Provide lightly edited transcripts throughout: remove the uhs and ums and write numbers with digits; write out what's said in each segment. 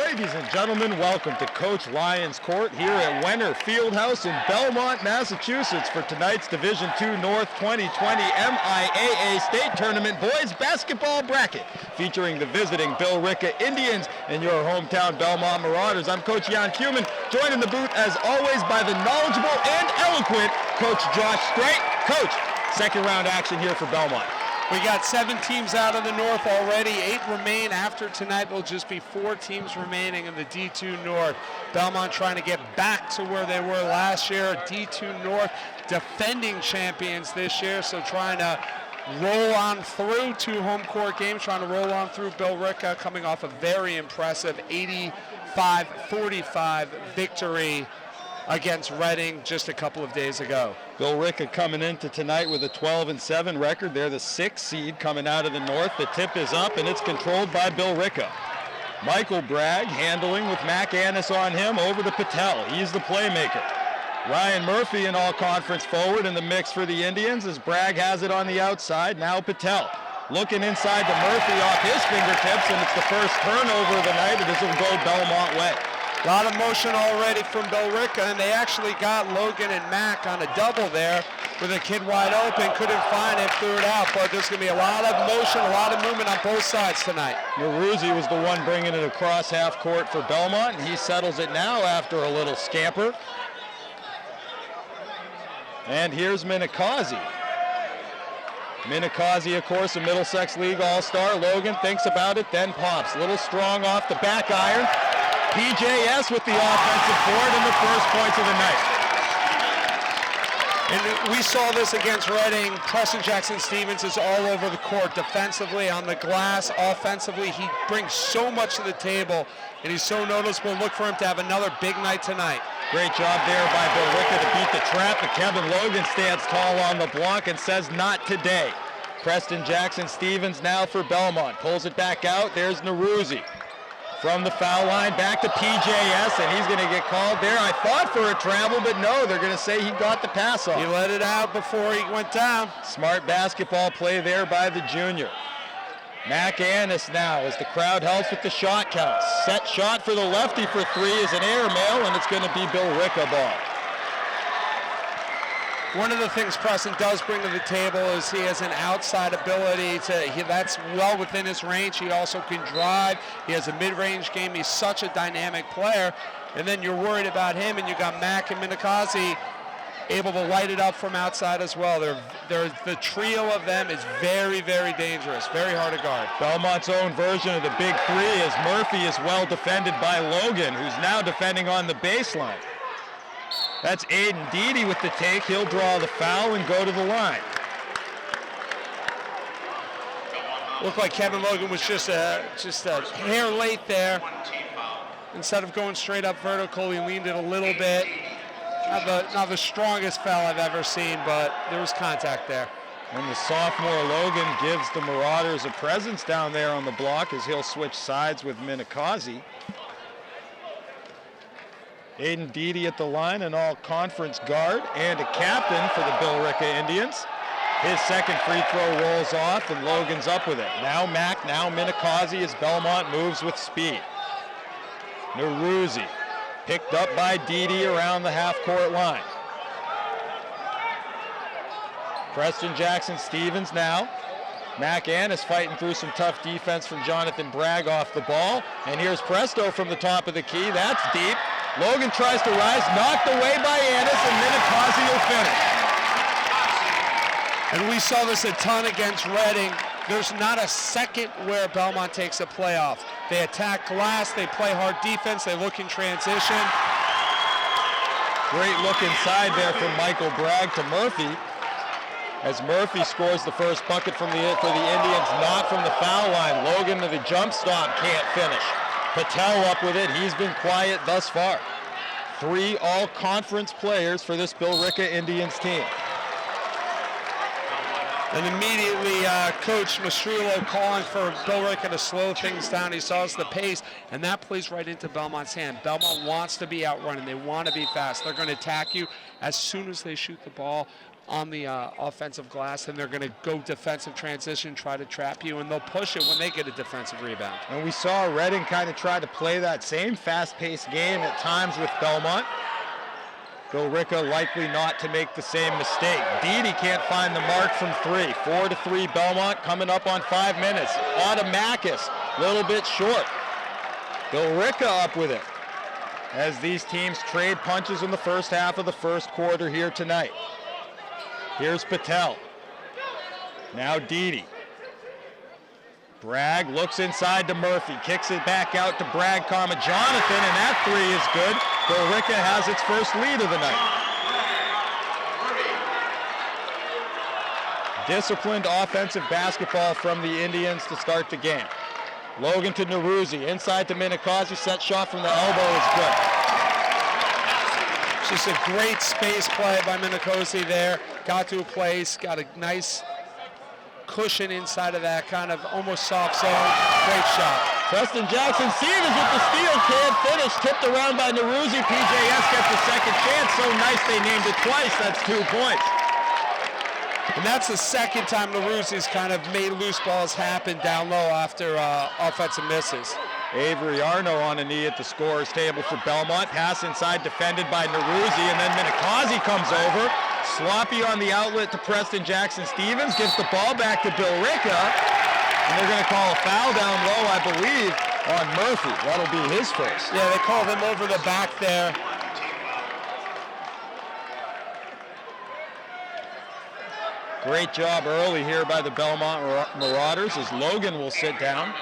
Ladies and gentlemen, welcome to Coach Lyons Court here at Wenner Fieldhouse in Belmont, Massachusetts for tonight's Division II North 2020 MIAA State Tournament Boys Basketball Bracket featuring the visiting Billerica Indians and your hometown Belmont Marauders. I'm Coach Yann, joined in the booth as always by the knowledgeable and eloquent Coach Josh Streit. Coach, second round action here for Belmont. We got 7 teams out of the North already. 8 remain after tonight. There'll just be 4 teams remaining in the D2 North. Belmont trying to get back to where they were last year. D2 North defending champions this year, so trying to roll on through 2 home court games, trying to roll on through Billerica, coming off a very impressive 85-45 victory against Reading just a couple of days ago. Billerica coming into tonight with a 12-7 record. They're the 6th seed coming out of the North. The tip is up, and it's controlled by Billerica. Michael Bragg handling with Mac Annis on him over to Patel. He's the playmaker. Ryan Murphy, an all-conference forward in the mix for the Indians as Bragg has it on the outside. Now Patel looking inside to Murphy off his fingertips, and it's the first turnover of the night. It will go Belmont way. A lot of motion already from Billerica, and they actually got Logan and Mac on a double there with a kid wide open. Couldn't find him, threw it out, but there's going to be a lot of motion, a lot of movement on both sides tonight. Naruzzi was the one bringing it across half court for Belmont, and he settles it now after a little scamper. And here's Minikazi. Minikazi, of course, a Middlesex League All-Star. Logan thinks about it, then pops. A little strong off the back iron. PJS with the offensive board and the first points of the night. And we saw this against Reading. Preston Jackson-Stevens is all over the court, defensively, on the glass, offensively. He brings so much to the table, and he's so noticeable. Look for him to have another big night tonight. Great job there by Billerica to beat the trap, but Kevin Logan stands tall on the block and says, not today. Preston Jackson-Stevens now for Belmont. Pulls it back out. There's Naruzzi. From the foul line back to PJS, and he's going to get called there. I thought for a travel, but no, they're going to say he got the pass off. He let it out before he went down. Smart basketball play there by the junior. Mac Annis now as the crowd helps with the shot count. Set shot for the lefty for 3 is an airmail, and it's going to be Billerica ball. One of the things Preston does bring to the table is he has an outside ability that's well within his range. He also can drive. He has a mid-range game. He's such a dynamic player. And then you're worried about him, and you got Mac and Minikazi able to light it up from outside as well. The trio of them is very, very dangerous, very hard to guard. Belmont's own version of the big 3 as Murphy is well defended by Logan, who's now defending on the baseline. That's Aiden Deedy with the take. He'll draw the foul and go to the line. Looked like Kevin Logan was just a hair late there. Instead of going straight up vertical, he leaned it a little bit. Not the strongest foul I've ever seen, but there was contact there. And the sophomore Logan gives the Marauders a presence down there on the block as he'll switch sides with Minikazi. Aiden Deedy at the line, an all-conference guard and a captain for the Billerica Indians. His second free throw rolls off, and Logan's up with it. Now Mac, now Minikazi as Belmont moves with speed. Naruzzi picked up by Deedy around the half-court line. Preston Jackson-Stevens now. Mac Annis fighting through some tough defense from Jonathan Bragg off the ball. And here's Presto from the top of the key. That's deep. Logan tries to rise, knocked away by Annis, and Minikazi will finish. And we saw this a ton against Reading. There's not a second where Belmont takes a playoff. They attack glass, they play hard defense, they look in transition. Great look inside there from Michael Bragg to Murphy. As Murphy scores the first bucket for the Indians, not from the foul line. Logan to the jump stop, can't finish. Patel up with it. He's been quiet thus far. 3 all-conference players for this Billerica Indians team. And immediately, Coach Mastrullo calling for Billerica to slow things down. He saw the pace, and that plays right into Belmont's hand. Belmont wants to be outrunning. They want to be fast. They're going to attack you as soon as they shoot the ball on the offensive glass, and they're going to go defensive transition, try to trap you, and they'll push it when they get a defensive rebound. And we saw Reading kind of try to play that same fast-paced game at times with Belmont. Billerica likely not to make the same mistake. Dede can't find the mark from 3. 4-3 Belmont coming up on 5 minutes. Automakis, a little bit short. Billerica up with it as these teams trade punches in the first half of the first quarter here tonight. Here's Patel. Now Dede. Bragg looks inside to Murphy, kicks it back out to Bragg, Jonathan, and that 3 is good. Billerica has its first lead of the night. Disciplined offensive basketball from the Indians to start the game. Logan to Neruzzi, inside to Minikazi, set shot from the elbow is good. Just a great space play by Minikazi there. Got to a place, got a nice cushion inside of that kind of almost soft zone. Great shot. Preston Jackson Stevens with the steal, can't finish, tipped around by Neruzzi. PJS gets the second chance, so nice they named it twice, that's 2 points. And that's the second time Neruzzi's kind of made loose balls happen down low after offensive misses. Avery Arno on a knee at the scorer's table for Belmont. Pass inside defended by Neruzzi, and then Minikazi comes over. Sloppy on the outlet to Preston Jackson Stevens, gives the ball back to Billerica, and they're going to call a foul down low, I believe, on Murphy. That'll be his first. Yeah, they called him over the back there. Great job early here by the Belmont Marauders as Logan will sit down.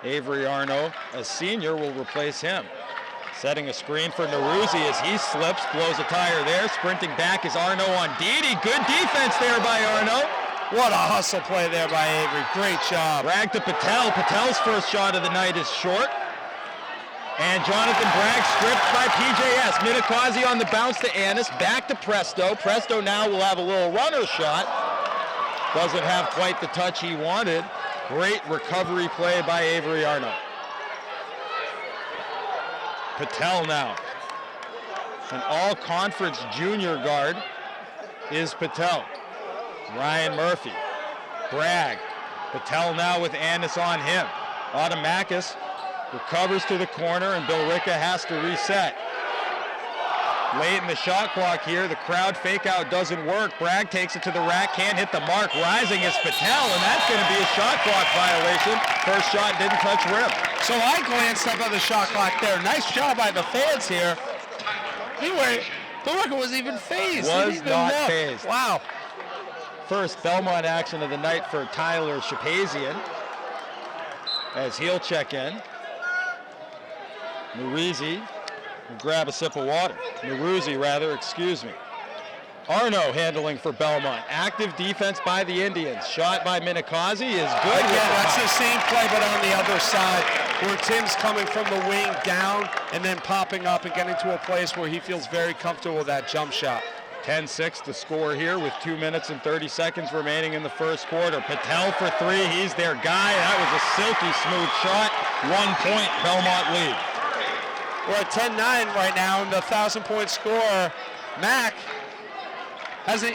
Avery Arno, a senior, will replace him. Setting a screen for Neruzzi as he slips, blows a tire there. Sprinting back is Arno on Dede. Good defense there by Arno. What a hustle play there by Avery. Great job. Bragg to Patel. Patel's first shot of the night is short. And Jonathan Bragg stripped by PJS. Minikazi on the bounce to Annis. Back to Presto. Presto now will have a little runner shot. Doesn't have quite the touch he wanted. Great recovery play by Avery Arno. Patel now. An all-conference junior guard is Patel. Ryan Murphy. Bragg. Patel now with Annis on him. Automakis recovers to the corner and Billerica has to reset. Late in the shot clock here, the crowd fake out doesn't work. Bragg takes it to the rack, can't hit the mark. Rising is Patel, and that's going to be a shot clock violation. First shot didn't touch rim. So I glanced up at the shot clock there. Nice job by the fans here. Anyway, Billerica was even phased. Was not phased. Wow. First Belmont action of the night for Tyler Shapazian as he'll check in. Neruzzi will grab a sip of water. Neruzzi, rather, excuse me. Arno handling for Belmont. Active defense by the Indians. Shot by Minikazi is good. Again, that's the same play, but on the other side, where Tim's coming from the wing down and then popping up and getting to a place where he feels very comfortable with that jump shot. 10-6 to score here with 2 minutes and 30 seconds remaining in the first quarter. Patel for 3, he's their guy. That was a silky smooth shot. 1 point, Belmont lead. We're at 10-9 right now, and the 1,000-point scorer, Mac, has 0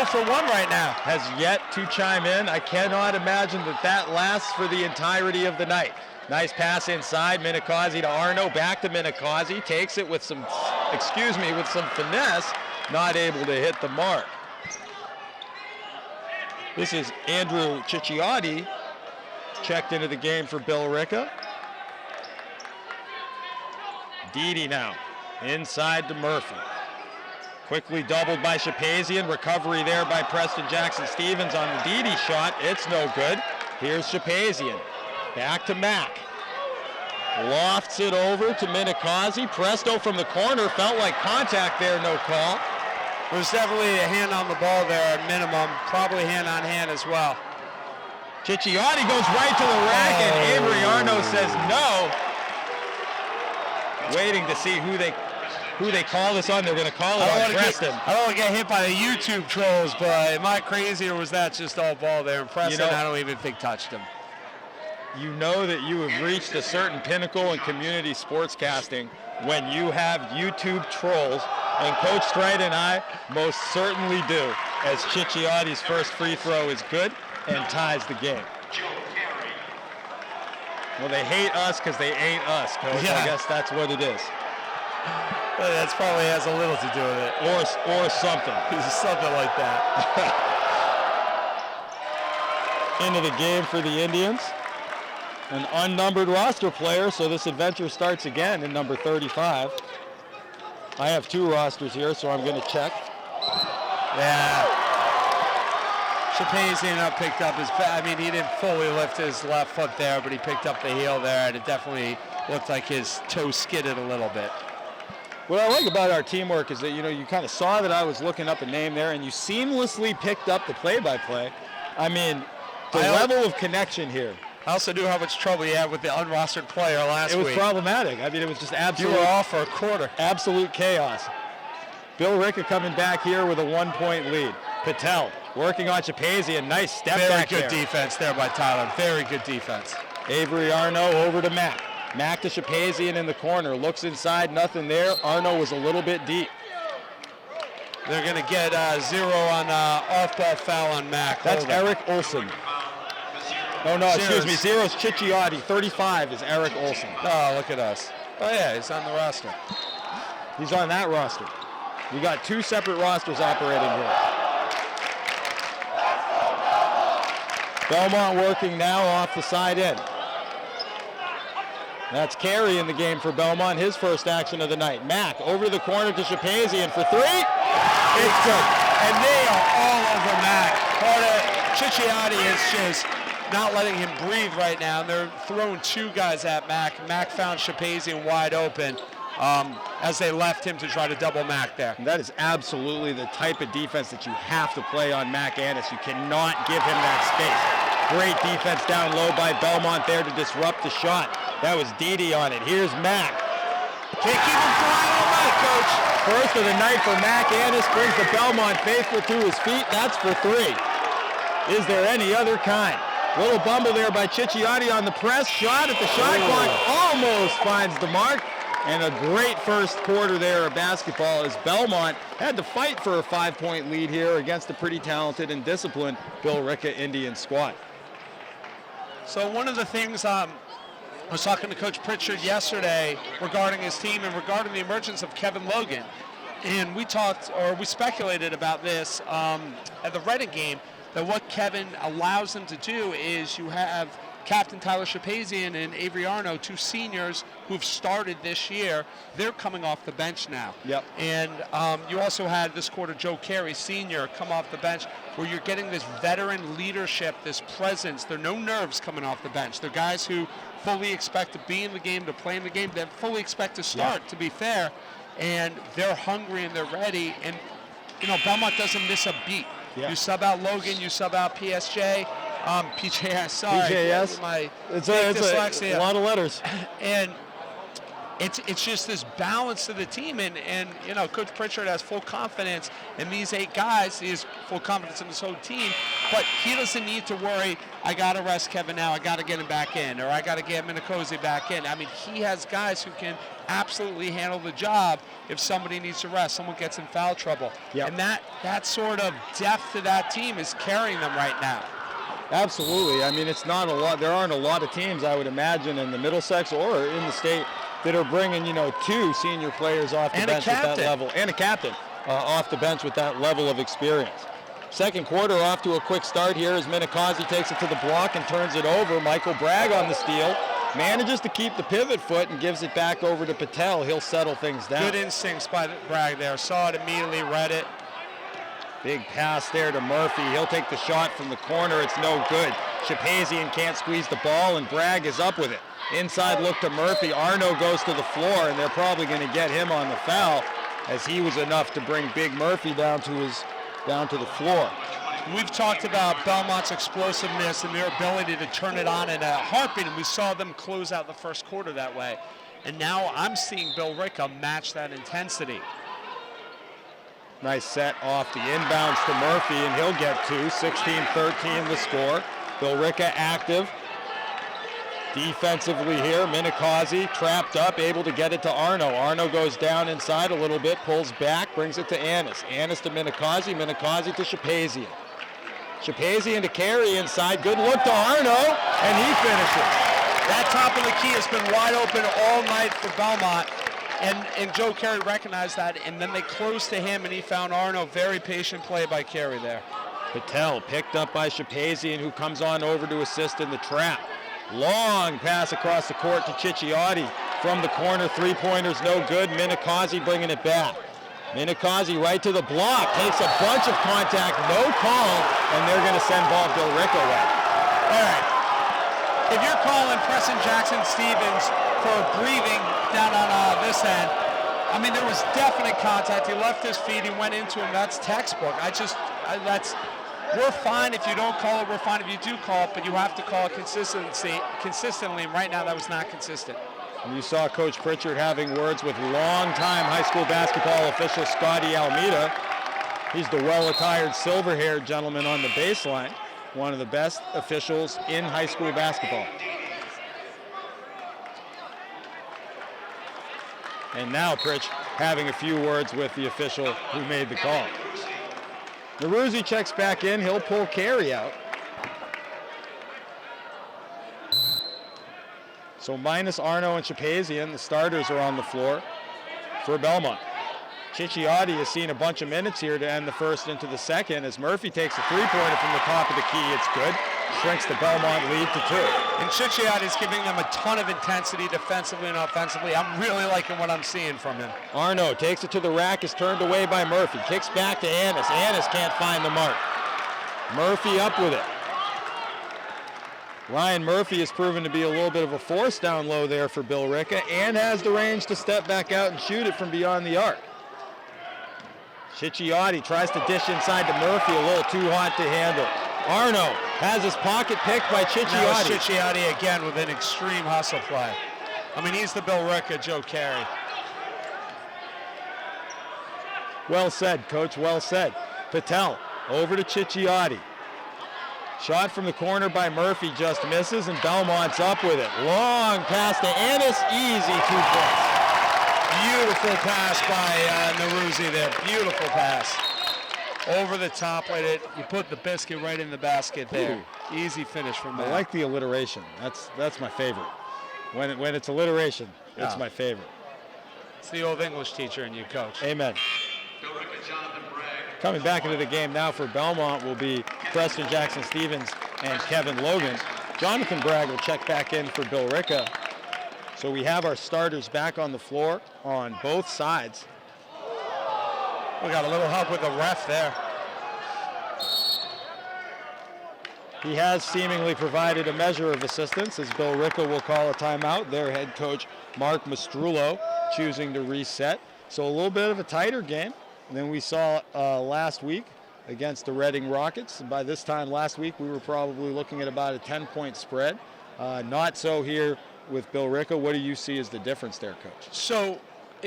for 1 right now. Has yet to chime in. I cannot imagine that lasts for the entirety of the night. Nice pass inside, Minikazi to Arno, back to Minikazi, takes it with some, with some finesse, not able to hit the mark. This is Andrew Cicchiotti, checked into the game for Billerica. Dede now, inside to Murphy. Quickly doubled by Shapazian, recovery there by Preston Jackson Stevens on the Dede shot. It's no good. Here's Shapazian, back to Mack. Lofts it over to Minikazi. Presto from the corner, felt like contact there, no call. There's definitely a hand on the ball there at minimum, probably hand on hand as well. Cicchiotti goes right to the rack and Avery Arno says no. Waiting to see who they call this on. They're going to call it on Preston. I don't want to get hit by the YouTube trolls, but am I crazy or was that just all ball there? And Preston, I don't even think touched him. You know that you have reached a certain pinnacle in community sportscasting when you have YouTube trolls, and Coach Streit and I most certainly do. as Cicciotti's first free throw is good and ties the game. Well, they hate us because they ain't us, Coach. Yeah. I guess that's what it is. Well, that probably has a little to do with it. Or something. Something like that. Into the game for the Indians. An unnumbered roster player, so this adventure starts again in number 35. I have 2 rosters here, so I'm going to check. Yeah. Shapazian picked up his, I mean, he didn't fully lift his left foot there, but he picked up the heel there, and it definitely looked like his toe skidded a little bit. What I like about our teamwork is that, you kind of saw that I was looking up a name there, and you seamlessly picked up the play-by-play. I mean, the level of connection here. I also knew how much trouble he had with the unrostered player last week. It was problematic. I mean, it was just absolute. You were off for a quarter. Absolute chaos. Billerica coming back here with a 1-point lead. Patel working on Shapazian. Nice step back there. Very good defense there by Tyler. Very good defense. Avery Arno over to Mac. Mac to Shapazian in the corner. Looks inside, nothing there. Arno was a little bit deep. They're going to get 0 on off-ball foul on Mac. That's Eric Olson. Oh, no, excuse me. 0 is Cicciotti. 35 is Eric Olson. Oh, look at us. Oh, yeah, he's on the roster. He's on that roster. We got 2 separate rosters operating here. Belmont working now off the side end. That's Carey in the game for Belmont, his first action of the night. Mac over the corner to Shapazian for 3. It's good. And they are all over Mac. Cicciotti is just not letting him breathe right now. They're throwing 2 guys at Mac. Mac found Shapazian wide open as they left him to try to double Mac there. And that is absolutely the type of defense that you have to play on Mac Annis. You cannot give him that space. Great defense down low by Belmont there to disrupt the shot. That was Didi on it. Here's Mac. Can't keep him quiet all night, Coach. First of the night for Mac Annis, brings the Belmont faithful to his feet. That's for 3. Is there any other kind? Little bumble there by Cicciotti on the press. Shot at the shot clock. Almost finds the mark. And a great first quarter there of basketball as Belmont had to fight for a 5-point lead here against a pretty talented and disciplined Billerica Indian squad. So one of the things I was talking to Coach Pritchard yesterday regarding his team and regarding the emergence of Kevin Logan. And we speculated about this at the Reading game, that what Kevin allows them to do is you have Captain Tyler Shapazian and Avery Arno, 2 seniors who've started this year. They're coming off the bench now. Yep. And you also had this quarter Joe Carey, senior, come off the bench, where you're getting this veteran leadership, this presence. There are no nerves coming off the bench. They're guys who fully expect to be in the game, to play in the game. They fully expect to start, to be fair. And they're hungry and they're ready. And, Belmont doesn't miss a beat. Yeah. You sub out Logan, you sub out PSJ. PJS, sorry. PJS. It's a lot of letters. And it's just this balance to the team. And Coach Pritchard has full confidence in these 8 guys. He has full confidence in this whole team. But he doesn't need to worry, I got to rest Kevin now. I got to get him back in. Or I got to get Minakosi back in. I mean, he has guys who can absolutely handle the job if somebody needs to rest, someone gets in foul trouble. Yep. And that sort of depth to that team is carrying them right now. Absolutely. I mean, it's not a lot. There aren't a lot of teams, I would imagine, in the Middlesex or in the state that are bringing, 2 senior players off the bench at that level. And a captain off the bench with that level of experience. Second quarter off to a quick start here as Minakosi takes it to the block and turns it over. Michael Bragg on the steal. Manages to keep the pivot foot and gives it back over to Patel. He'll settle things down. Good instincts by Bragg there. Saw it immediately, read it. Big pass there to Murphy. He'll take the shot from the corner. It's no good. Shapazian can't squeeze the ball, and Bragg is up with it. Inside look to Murphy. Arno goes to the floor, and they're probably going to get him on the foul, as he was enough to bring Big Murphy down to the floor. We've talked about Belmont's explosiveness and their ability to turn it on in a heartbeat, and we saw them close out the first quarter that way. And now I'm seeing Billerica match that intensity. Nice set off the inbounds to Murphy, and he'll get 2. 16-13 the score. Billerica active. Defensively here, Minikazi trapped up, able to get it to Arno. Arno goes down inside a little bit, pulls back, brings it to Annis. Annis to Minikazi, Minikazi to Shapazian. Shapazian to Carey inside, good look to Arno, and he finishes. That top of the key has been wide open all night for Belmont, and Joe Carey recognized that, and then they closed to him, and he found Arno. Very patient play by Carey there. Patel picked up by Shapazian, who comes on over to assist in the trap. Long pass across the court to Cicchiotti. From the corner, three-pointers no good. Minikazi bringing it back. Minikazi right to the block, takes a bunch of contact, no call, and they're going to send ball Billerica away. All right. If you're calling Preston Jackson-Stevens for breathing down on this end, I mean, there was definite contact. He left his feet, he went into him. That's textbook. We're fine if you don't call it, we're fine if you do call it, but you have to call it consistently, and right now that was not consistent. And you saw Coach Pritchard having words with longtime high school basketball official Scotty Almeida. He's the well-attired silver-haired gentleman on the baseline, one of the best officials in high school basketball. And now Pritch having a few words with the official who made the call. Neruzzi checks back in. He'll pull Carey out. So minus Arno and Shapazian, the starters are on the floor for Belmont. Cicchiotti has seen a bunch of minutes here to end the first into the second as Murphy takes a three-pointer from the top of the key. It's good. Shrinks the Belmont lead to 2. And Cicchiotti is giving them a ton of intensity defensively and offensively. I'm really liking what I'm seeing from him. Arno takes it to the rack, is turned away by Murphy. Kicks back to Annis. Annis can't find the mark. Murphy up with it. Ryan Murphy has proven to be a little bit of a force down low there for Billerica and has the range to step back out and shoot it from beyond the arc. Cicchiotti tries to dish inside to Murphy, a little too hot to handle. Arno has his pocket picked by Cicchiotti. Cicchiotti again with an extreme hustle play. I mean, he's the Billerica Joe Carey. Well said, Coach, well said. Patel over to Cicchiotti. Shot from the corner by Murphy just misses, and Belmont's up with it. Long pass to Annis, easy 2 points. Beautiful pass by Neruzzi there. Beautiful pass. Over the top, you put the biscuit right in the basket there. Ooh. Easy finish from there. I like the alliteration. That's my favorite. When it's alliteration, it's my favorite. It's the old English teacher in you, Coach. Amen. Coming back into the game now for Belmont will be Preston Jackson-Stevens and Kevin Logan. Jonathan Bragg will check back in for Billerica. So we have our starters back on the floor on both sides. We got a little help with the ref there. He has seemingly provided a measure of assistance as Billerica will call a timeout. Their head coach, Mark Mastrullo, choosing to reset. So a little bit of a tighter game than we saw last week against the Reading Rockets. And by this time last week, we were probably looking at about a 10-point spread. Not so here with Billerica. What do you see as the difference there, Coach? So,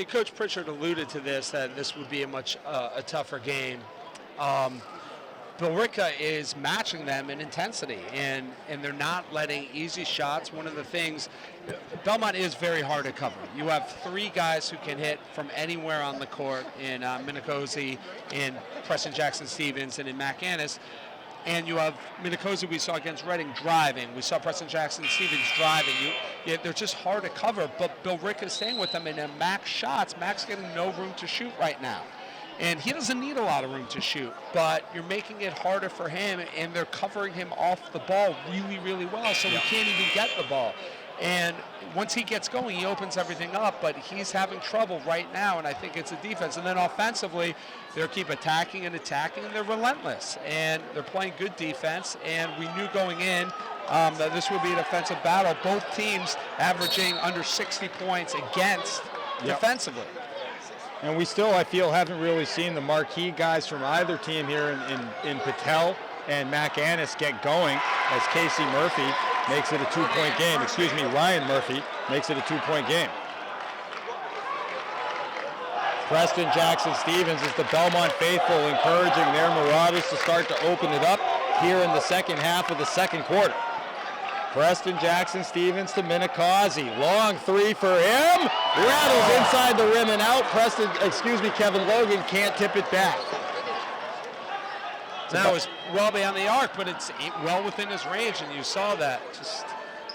Coach Pritchard alluded to this, that this would be a much a tougher game. Billerica is matching them in intensity, and they're not letting easy shots. One of the things, Belmont is very hard to cover. You have 3 guys who can hit from anywhere on the court in Minikazi, in Preston Jackson-Stevens, and in Mac Annis. And you have Minikazi we saw against Reading driving. We saw Preston Jackson-Stevens driving. They're just hard to cover, but Billerica is staying with them. And in Mac's shots, Mac's getting no room to shoot right now. And he doesn't need a lot of room to shoot, but you're making it harder for him, and they're covering him off the ball really, really well, so he can't even get the ball. And once he gets going, he opens everything up, but he's having trouble right now, and I think it's a defense. And then offensively, they'll keep attacking, and they're relentless. And they're playing good defense, and we knew going in that this would be an offensive battle. Both teams averaging under 60 points against defensively. And we still, I feel, haven't really seen the marquee guys from either team here in Patel and Mac Annis get going as Casey Murphy makes it a 2-point game. Ryan Murphy makes it a 2-point game. Preston Jackson-Stevens is the Belmont faithful encouraging their Marauders to start to open it up here in the second half of the second quarter. Preston Jackson Stevens to Minikazi. Long three for him. Rattles inside the rim and out. Kevin Logan can't tip it back. That was well beyond the arc, but it's well within his range, and you saw that. Just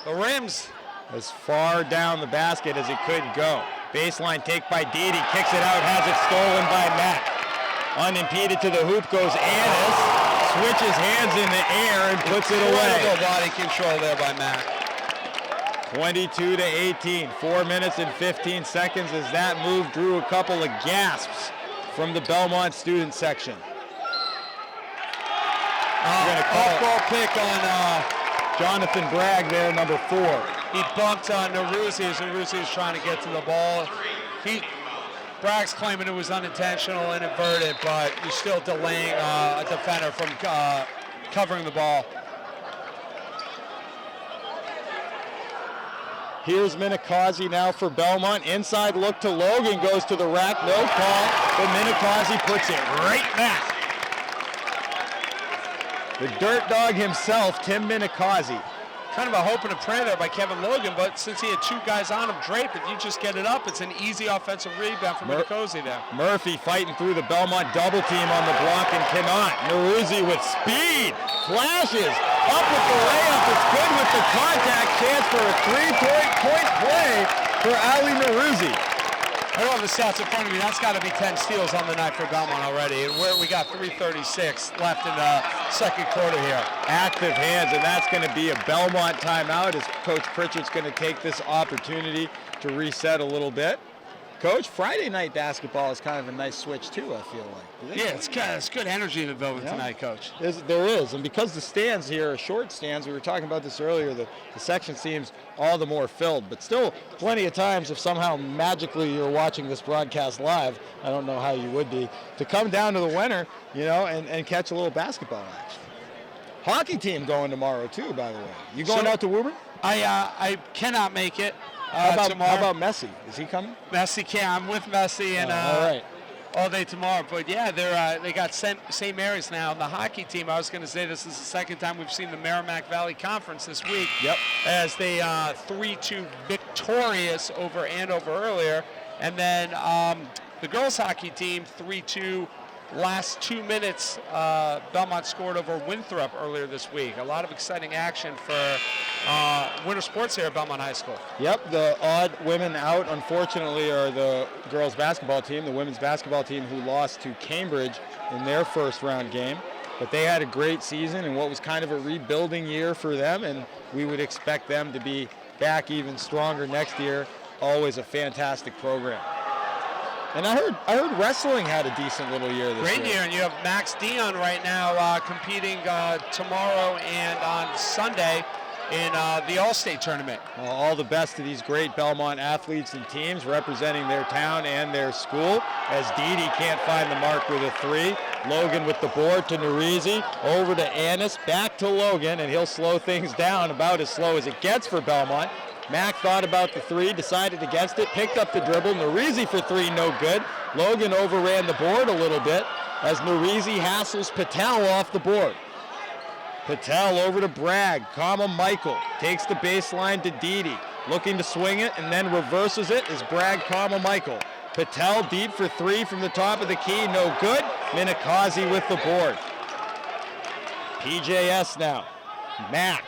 the rims. As far down the basket as it could go. Baseline take by Didi. Kicks it out, has it stolen by Matt. Unimpeded to the hoop goes Annis. Switches hands in the air and puts it away. Incredible body control there by Matt. 22-18. 4 minutes and 15 seconds as that move drew a couple of gasps from the Belmont student section. Off-ball pick on Jonathan Bragg there, number 4. He bumped on Neruzzi as Neruzzi was trying to get to the ball. Bragg's claiming it was unintentional, inadvertent, but you're still delaying a defender from covering the ball. Here's Minikazi now for Belmont. Inside look to Logan, goes to the rack, no call, but Minikazi puts it right back. The dirt dog himself, Tim Minikazi. Kind of a hope and a prayer there by Kevin Logan, but since he had 2 guys on him, Drake, if you just get it up, it's an easy offensive rebound for Minikazi there. Murphy fighting through the Belmont double team on the block and cannot. Neruzzi with speed, flashes, up with the layup, it's good with the contact, chance for a 3-point play for Ali Neruzzi. I don't have the stats in front of me. That's got to be 10 steals on the night for Belmont already. And we got 3:36 left in the second quarter here. Active hands, and that's going to be a Belmont timeout as Coach Pritchard's going to take this opportunity to reset a little bit. Coach, Friday night basketball is kind of a nice switch too, I feel like. Yeah, it's good energy in the building tonight, Coach. There is, and because the stands here are short stands, we were talking about this earlier, the section seems all the more filled, but still plenty of times if somehow magically you're watching this broadcast live, I don't know how you would be, to come down to the Wenner, and catch a little basketball action. Hockey team going tomorrow too, by the way. You going out to Woburn? I cannot make it. How tomorrow. about Messi? Is he coming? Messi can't. I'm with Messi and all right. All day tomorrow. But yeah, they got St. Mary's now. The hockey team, I was going to say this is the second time we've seen the Merrimack Valley Conference this week. Yep. As they 3-2 victorious over Andover earlier. And then the girls hockey team 3-2. Last 2 minutes, Belmont scored over Winthrop earlier this week. A lot of exciting action for winter sports here at Belmont High School. Yep, the odd women out, unfortunately, are the girls basketball team, the women's basketball team who lost to Cambridge in their first round game. But they had a great season and what was kind of a rebuilding year for them, and we would expect them to be back even stronger next year. Always a fantastic program. And I heard wrestling had a decent little year this year. Great year, and you have Max Dion right now competing tomorrow and on Sunday in the All-State tournament. Well, all the best to these great Belmont athletes and teams representing their town and their school. As Didi can't find the mark with a 3. Logan with the board to Neruzzi, over to Annis, back to Logan, and he'll slow things down about as slow as it gets for Belmont. Mack thought about the 3, decided against it, picked up the dribble. Neruzzi for 3, no good. Logan overran the board a little bit as Neruzzi hassles Patel off the board. Patel over to Bragg. Michael takes the baseline to Didi. Looking to swing it and then reverses it as Bragg Michael. Patel deep for 3 from the top of the key, no good. Minikazi with the board. PJS now. Mack.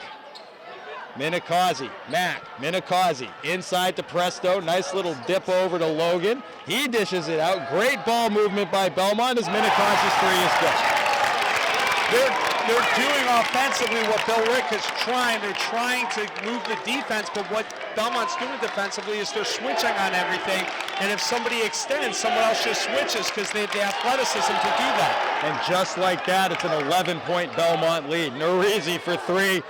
Minikazi, Mack, Minikazi, inside to Presto, nice little dip over to Logan. He dishes it out, great ball movement by Belmont as Minikazi's 3 is good. They're doing offensively what Billerica's trying. They're trying to move the defense, but what Belmont's doing defensively is they're switching on everything, and if somebody extends, someone else just switches because they have the athleticism to do that. And just like that, it's an 11-point Belmont lead. Neruzzi for 3.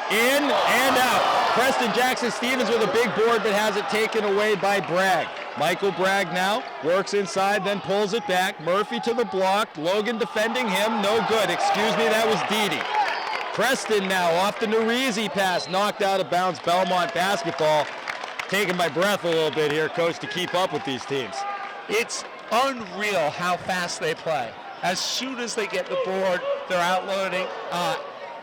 In and out. Preston Jackson Stevens with a big board but has it taken away by Bragg. Michael Bragg now works inside, then pulls it back. Murphy to the block. Logan defending him. No good. Excuse me, that was Didi. Preston now off the Neruzzi pass. Knocked out of bounds. Belmont basketball. Taking my breath a little bit here, Coach, to keep up with these teams. It's unreal how fast they play. As soon as they get the board, they're outloading.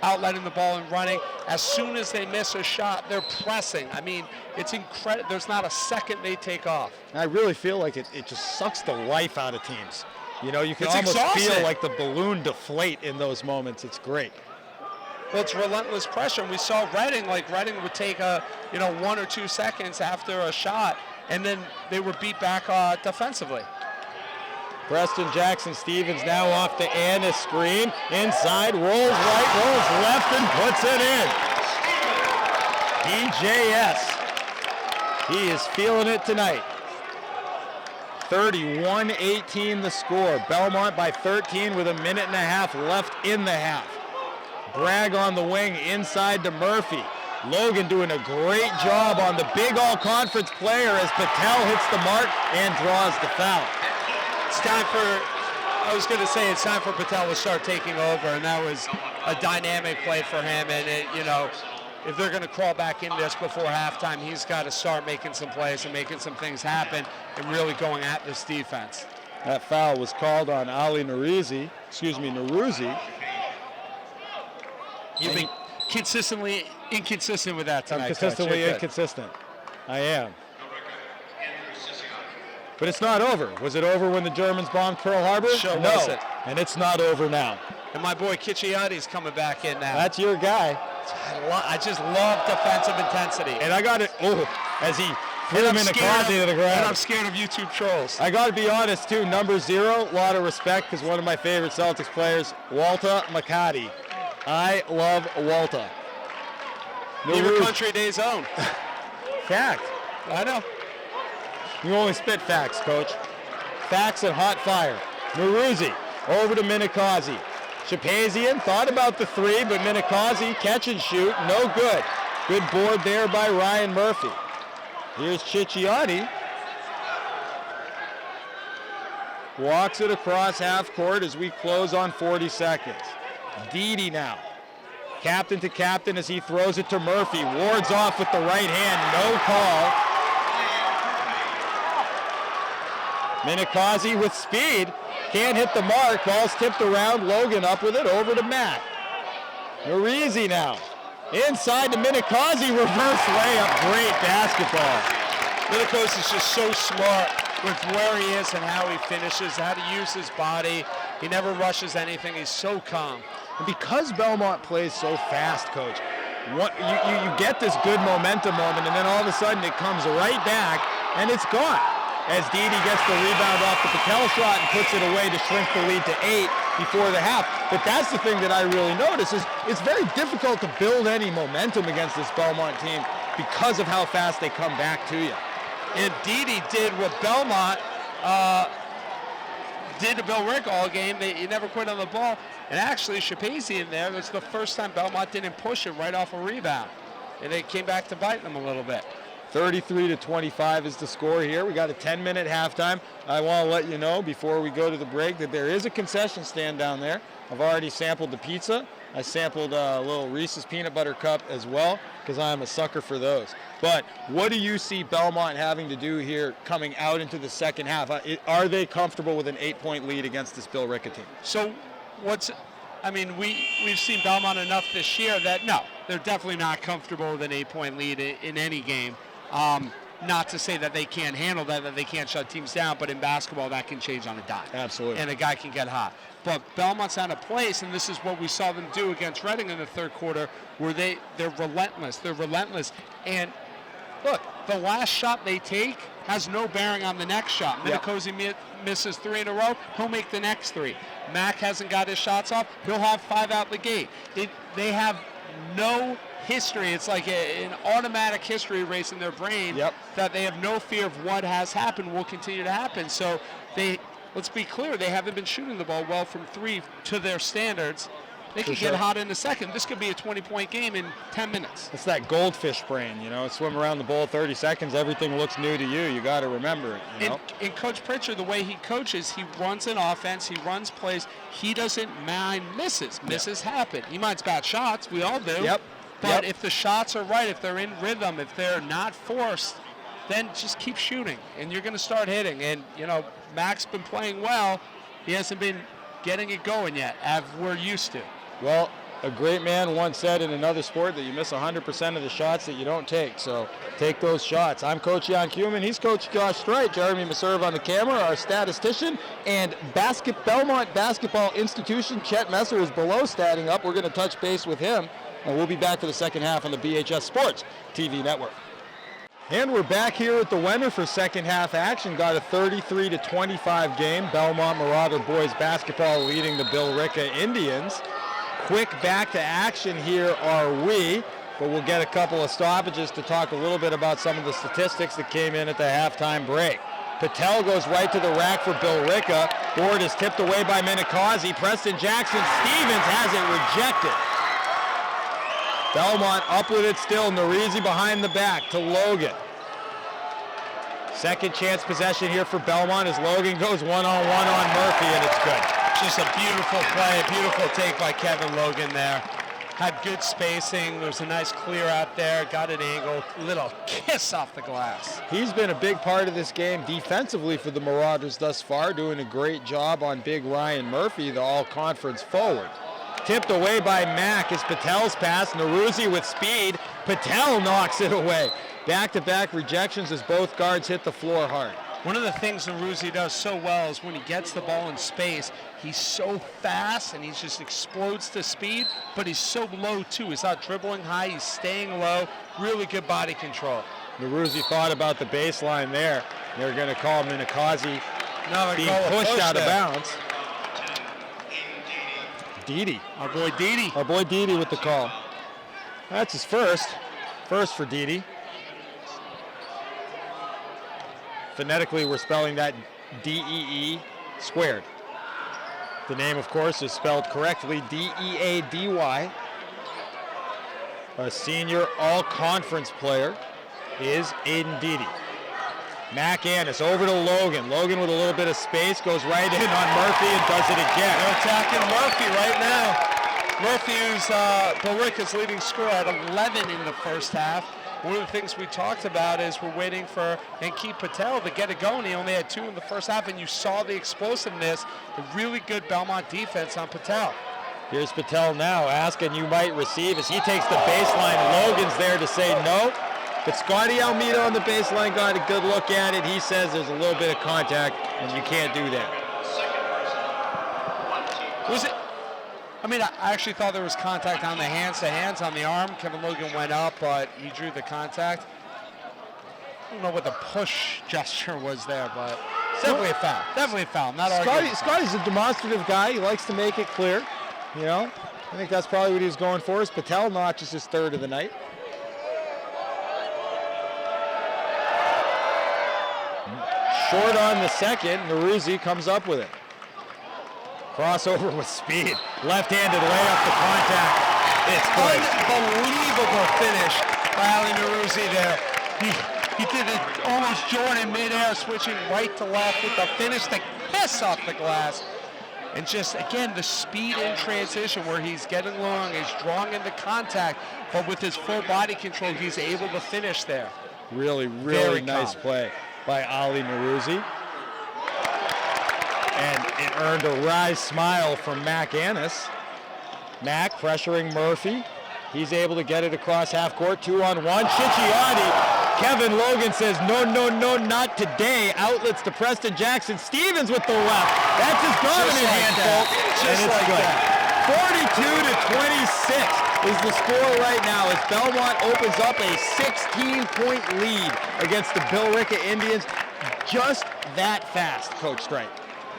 outletting the ball and running. As soon as they miss a shot, they're pressing. I mean, it's incredible. There's not a second they take off. I really feel like it just sucks the life out of teams. You know, you can It's almost exhausting. feel like the balloon deflate in those moments. It's great. Well, it's relentless pressure. And we saw Reading would take 1 or 2 seconds after a shot, and then they were beat back defensively. Preston Jackson-Stevens now off the Annis screen. Inside, rolls right, rolls left, and puts it in. EJS. He is feeling it tonight. 31-18 the score. Belmont by 13 with a minute and a half left in the half. Bragg on the wing, inside to Murphy. Logan doing a great job on the big all-conference player as Patel hits the mark and draws the foul. It's time for Patel to start taking over, and that was a dynamic play for him. And if they're going to crawl back into this before halftime, he's got to start making some plays and making some things happen and really going at this defense. That foul was called on Ali Naruzi. You've been consistently inconsistent with that tonight. I'm consistently Coach. inconsistent. I am. But it's not over. Was it over when the Germans bombed Pearl Harbor? Sure no. wasn't. And it's not over now. And my boy Kicciotti's coming back in now. That's your guy. I just love defensive intensity. And I got it. As he threw him in the closet to the ground. And I'm scared of YouTube trolls. I got to be honest, too. Number 0, a lot of respect, because one of my favorite Celtics players, Walter McCarty. I love Walter. Beaver Country Day's own. Fact. I know. You only spit facts, Coach. Facts and hot fire. Maruzi over to Minikazi. Shapazian thought about the 3, but Minikazi catch and shoot, no good. Good board there by Ryan Murphy. Here's Cicciotti. Walks it across half court as we close on 40 seconds. Dede now. Captain to captain as he throws it to Murphy. Wards off with the right hand, no call. Minikazi with speed, can't hit the mark, ball's tipped around, Logan up with it, over to Matt. Marizi now, inside to Minikazi, reverse layup, great basketball. Minikazi is just so smart with where he is and how he finishes, how to use his body. He never rushes anything, he's so calm. And because Belmont plays so fast, Coach, you get this good momentum moment, and then all of a sudden it comes right back, and it's gone. As Dede gets the rebound off the Patel shot and puts it away to shrink the lead to 8 before the half. But that's the thing that I really notice is it's very difficult to build any momentum against this Belmont team because of how fast they come back to you. And Dede did what Belmont did to Billerica all game. He never quit on the ball. And actually, Shapazian there, that's the first time Belmont didn't push it right off a rebound. And it came back to bite them a little bit. 33-25 is the score here. We got a 10-minute halftime. I want to let you know before we go to the break that there is a concession stand down there. I've already sampled the pizza. I sampled a little Reese's Peanut Butter Cup as well because I'm a sucker for those. But what do you see Belmont having to do here coming out into the second half? Are they comfortable with an 8-point lead against this Billerica team? So we've seen Belmont enough this year that no, they're definitely not comfortable with an 8-point lead in any game. Not to say that they can't handle that they can't shut teams down, but in basketball that can change on a dime. Absolutely. And a guy can get hot. But Belmont's out of place, and this is what we saw them do against Reading in the third quarter, where they're relentless. They're relentless. And look, the last shot they take has no bearing on the next shot. Minikazi misses 3 in a row, he'll make the next 3. Mack hasn't got his shots off, he'll have 5 out the gate. They have no history. It's like an automatic history erase in their brain that they have no fear of what has happened will continue to happen. So let's be clear, they haven't been shooting the ball well from 3 to their standards. They could get hot in a second. This could be a 20-point game in 10 minutes. It's that goldfish brain, swim around the ball 30 seconds, everything looks new to you. You got to remember it, And Coach Pritchard, the way he coaches, he runs an offense, he runs plays. He doesn't mind misses. Misses happen. He minds bad shots. We all do. But if the shots are right, if they're in rhythm, if they're not forced, then just keep shooting, and you're going to start hitting. And, Mac's been playing well. He hasn't been getting it going yet, as we're used to. Well, A great man once said in another sport that you miss 100% of the shots that you don't take. So take those shots. I'm Coach Yann Kumin. He's Coach Josh Streit. Jeremy Maserve on the camera, our statistician. And Belmont Basketball Institution, Chet Messer is below statting up. We're going to touch base with him. And we'll be back for the second half on the BHS Sports TV network. And we're back here at the Wenner for second half action. Got a 33-25 game. Belmont Marauder boys basketball leading the Billerica Indians. Quick back to action here are we, but we'll get a couple of stoppages to talk a little bit about some of the statistics that came in at the halftime break. Patel goes right to the rack for Billerica. Board is tipped away by Minikazi. Preston Jackson Stevens has it rejected. Belmont up with it still. Narizi behind the back to Logan. Second chance possession here for Belmont as Logan goes one-on-one on Murphy, and it's good. Just a beautiful play, a beautiful take by Kevin Logan there. Had good spacing. There was a nice clear out there. Got an angle. Little kiss off the glass. He's been a big part of this game defensively for the Marauders thus far, doing a great job on big Ryan Murphy, the all-conference forward. Tipped away by Mack as Patel's pass. Narizi with speed. Patel knocks it away. Back-to-back rejections as both guards hit the floor hard. One of the things Narizi does so well is when he gets the ball in space, he's so fast and he just explodes to speed, but he's so low too. He's not dribbling high, he's staying low. Really good body control. Narizi thought about the baseline there. They're going to call Minikazi being pushed out of bounds. Didi. Our boy Didi. Our boy Didi with the call. That's his first. First for Didi. Phonetically, we're spelling that D-E-E squared. The name, of course, is spelled correctly D-E-A-D-Y. A senior all-conference player is Aiden Didi. Mac Annis over to Logan. Logan with a little bit of space goes right in on Murphy and does it again. They're attacking Murphy right now. Murphy, who's Billerica's leading scorer at 11 in the first half. One of the things we talked about is we're waiting for Ankit Patel to get it going. He only had 2 in the first half, and you saw the explosiveness, the really good Belmont defense on Patel. Here's Patel now asking you might receive as he takes the baseline. Logan's there to say no. But Scotty Almeida on the baseline got a good look at it. He says there's a little bit of contact, and you can't do that. Was it? I mean, I actually thought there was contact on the hands to hands on the arm. Kevin Logan went up, but he drew the contact. I don't know what the push gesture was there, but it's definitely a foul. Definitely a foul. Not arguing. Scotty's a demonstrative guy. He likes to make it clear. You know, I think that's probably what he was going for. Is Patel notches his 3rd of the night. Short on the second. Narizi comes up with it. Crossover with speed. Left-handed layup to contact. It's good. Unbelievable finish by Ali Narizi there. He did it almost Jordan midair, switching right to left with the finish to kiss off the glass. And just, again, the speed in transition where he's getting long, he's drawing into contact, but with his full body control, he's able to finish there. Really, really nice play by Ali Narizi. And it earned a wry smile from Mac Annis. Mac pressuring Murphy. He's able to get it across half court, 2-on-1. Cicchiotti. Kevin Logan says, no, not today. Outlets to Preston Jackson. Stevens with the left. That's his dominant hand. Just like that. 42-26 is the score right now as Belmont opens up a 16-point lead against the Billerica Indians. Just that fast, Coach Streit.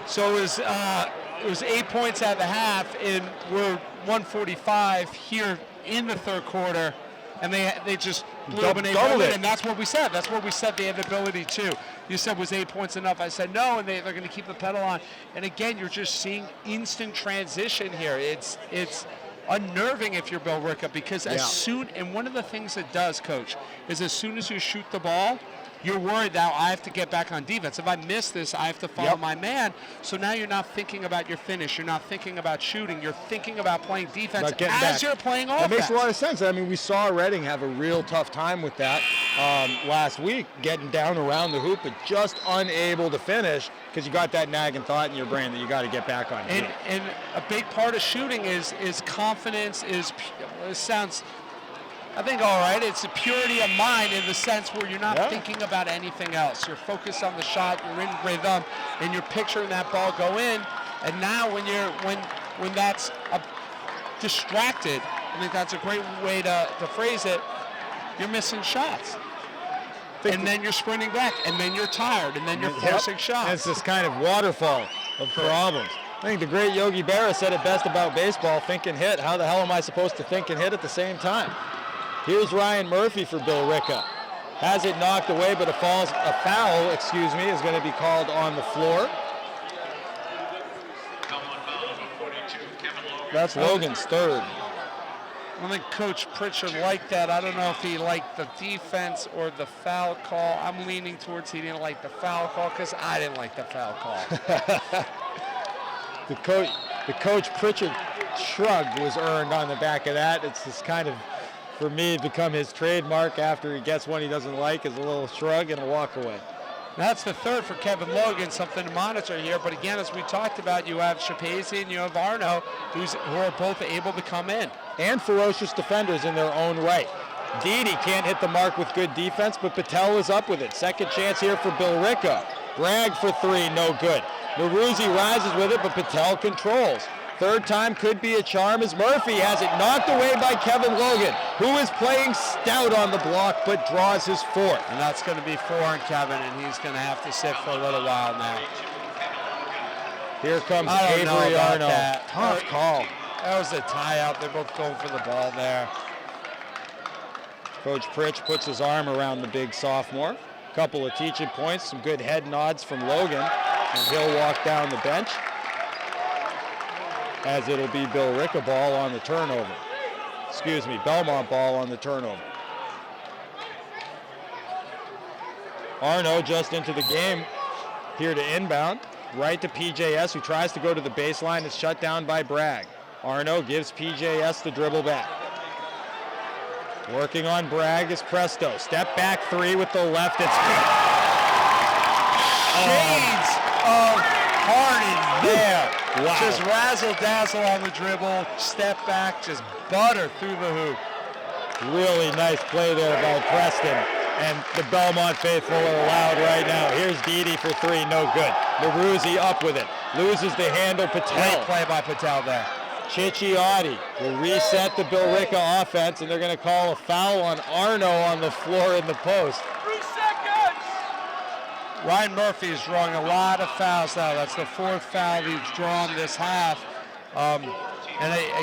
So it was 8 points at the half, and we're 145 here in the 3rd quarter, and they just blew up and they doubled it. And that's what we said. That's what we said they had the ability to. You said, was 8 points enough? I said no, and they're going to keep the pedal on. And again, you're just seeing instant transition here. It's unnerving if you're Billerica because as soon, and one of the things it does, Coach, is as soon as you shoot the ball, you're worried now I have to get back on defense. If I miss this, I have to follow my man. So now you're not thinking about your finish. You're not thinking about shooting. You're thinking about playing defense as you're playing offense. That makes a lot of sense. I mean, we saw Reading have a real tough time with that last week, getting down around the hoop, but just unable to finish because you got that nagging thought in your brain that you got to get back on. And a big part of shooting is confidence. It sounds, I think, all right. It's a purity of mind in the sense where you're not thinking about anything else. You're focused on the shot. You're in rhythm, and you're picturing that ball go in. And now, when that's distracted, I think that's a great way to phrase it. You're missing shots. And then you're sprinting back, and then you're tired, and then you're forcing shots. It's this kind of waterfall of problems. I think the great Yogi Berra said it best about baseball, think and hit. How the hell am I supposed to think and hit at the same time? Here's Ryan Murphy for Billerica. Has it knocked away, but a foul, is going to be called on the floor. That's Logan's third. I think Coach Pritchard liked that. I don't know if he liked the defense or the foul call. I'm leaning towards he didn't like the foul call because I didn't like the foul call. The Coach Pritchard shrug was earned on the back of that. It's just kind of, for me, become his trademark after he gets one he doesn't like, is a little shrug and a walk away. That's the third for Kevin Logan, something to monitor here. But again, as we talked about, you have Shapazy and you have Arno, who are both able to come in. And ferocious defenders in their own right. Didi can't hit the mark with good defense, but Patel is up with it. Second chance here for Billerica. Bragg for three, no good. Naruzzi rises with it, but Patel controls. Third time could be a charm as Murphy has it knocked away by Kevin Logan, who is playing stout on the block but draws his fourth. And that's going to be four on Kevin, and he's going to have to sit for a little while now. Here comes Avery Arno. Tough call. That was a tie out. They're both going for the ball there. Coach Pritch puts his arm around the big sophomore. Couple of teaching points, some good head nods from Logan, and he'll walk down the bench, as it'll be Billerica ball on the turnover. Belmont ball on the turnover. Arno just into the game, here to inbound, right to PJS, who tries to go to the baseline. It's shut down by Bragg. Arno gives PJS the dribble back. Working on Bragg is Presto. Step back three with the left. It's good. Shades of Harden there. Wow. Just razzle-dazzle on the dribble, step back, just butter through the hoop. Really nice play there by Preston. And the Belmont faithful are loud right now. Here's Didi for three, no good. Naruzzi up with it. Loses the handle, Patel. Great play by Patel there. Cicchiotti will reset the Billerica offense, and they're going to call a foul on Arno on the floor in the post. 3 seconds! Ryan Murphy is drawing a lot of fouls now. That's the fourth foul he's drawn this half. And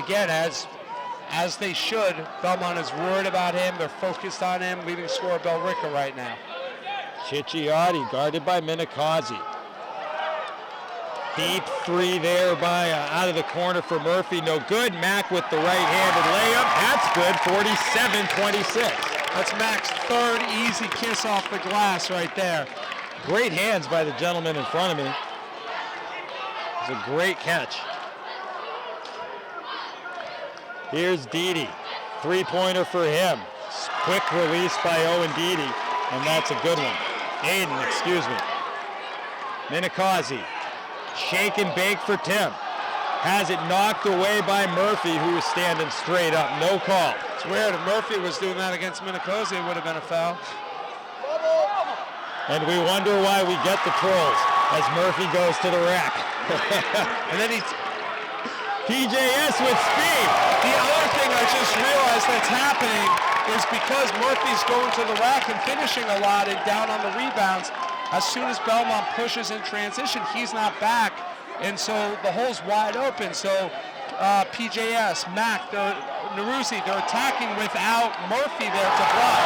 again, as they should, Belmont is worried about him. They're focused on him. Leading scorer Billerica right now. Cicchiotti guarded by Minikazi. Deep three there by out of the corner for Murphy. No good. Mack with the right-handed layup. That's good. 47-26. That's Mack's third easy kiss off the glass right there. Great hands by the gentleman in front of me. It's a great catch. Here's Didi. Three-pointer for him. Quick release by Owen Didi, and that's a good one. Minikazi. Shake and bake for Tim. Has it knocked away by Murphy, who is standing straight up. No call. It's weird. If Murphy was doing that against Minikazi, it would have been a foul. And we wonder why we get the trolls as Murphy goes to the rack. And then PJS with speed. The other thing I just realized that's happening is because Murphy's going to the rack and finishing a lot and down on the rebounds, as soon as Belmont pushes in transition, he's not back. And so the hole's wide open. So PJS, Mack, they're Neruzzi, they're attacking without Murphy there to block.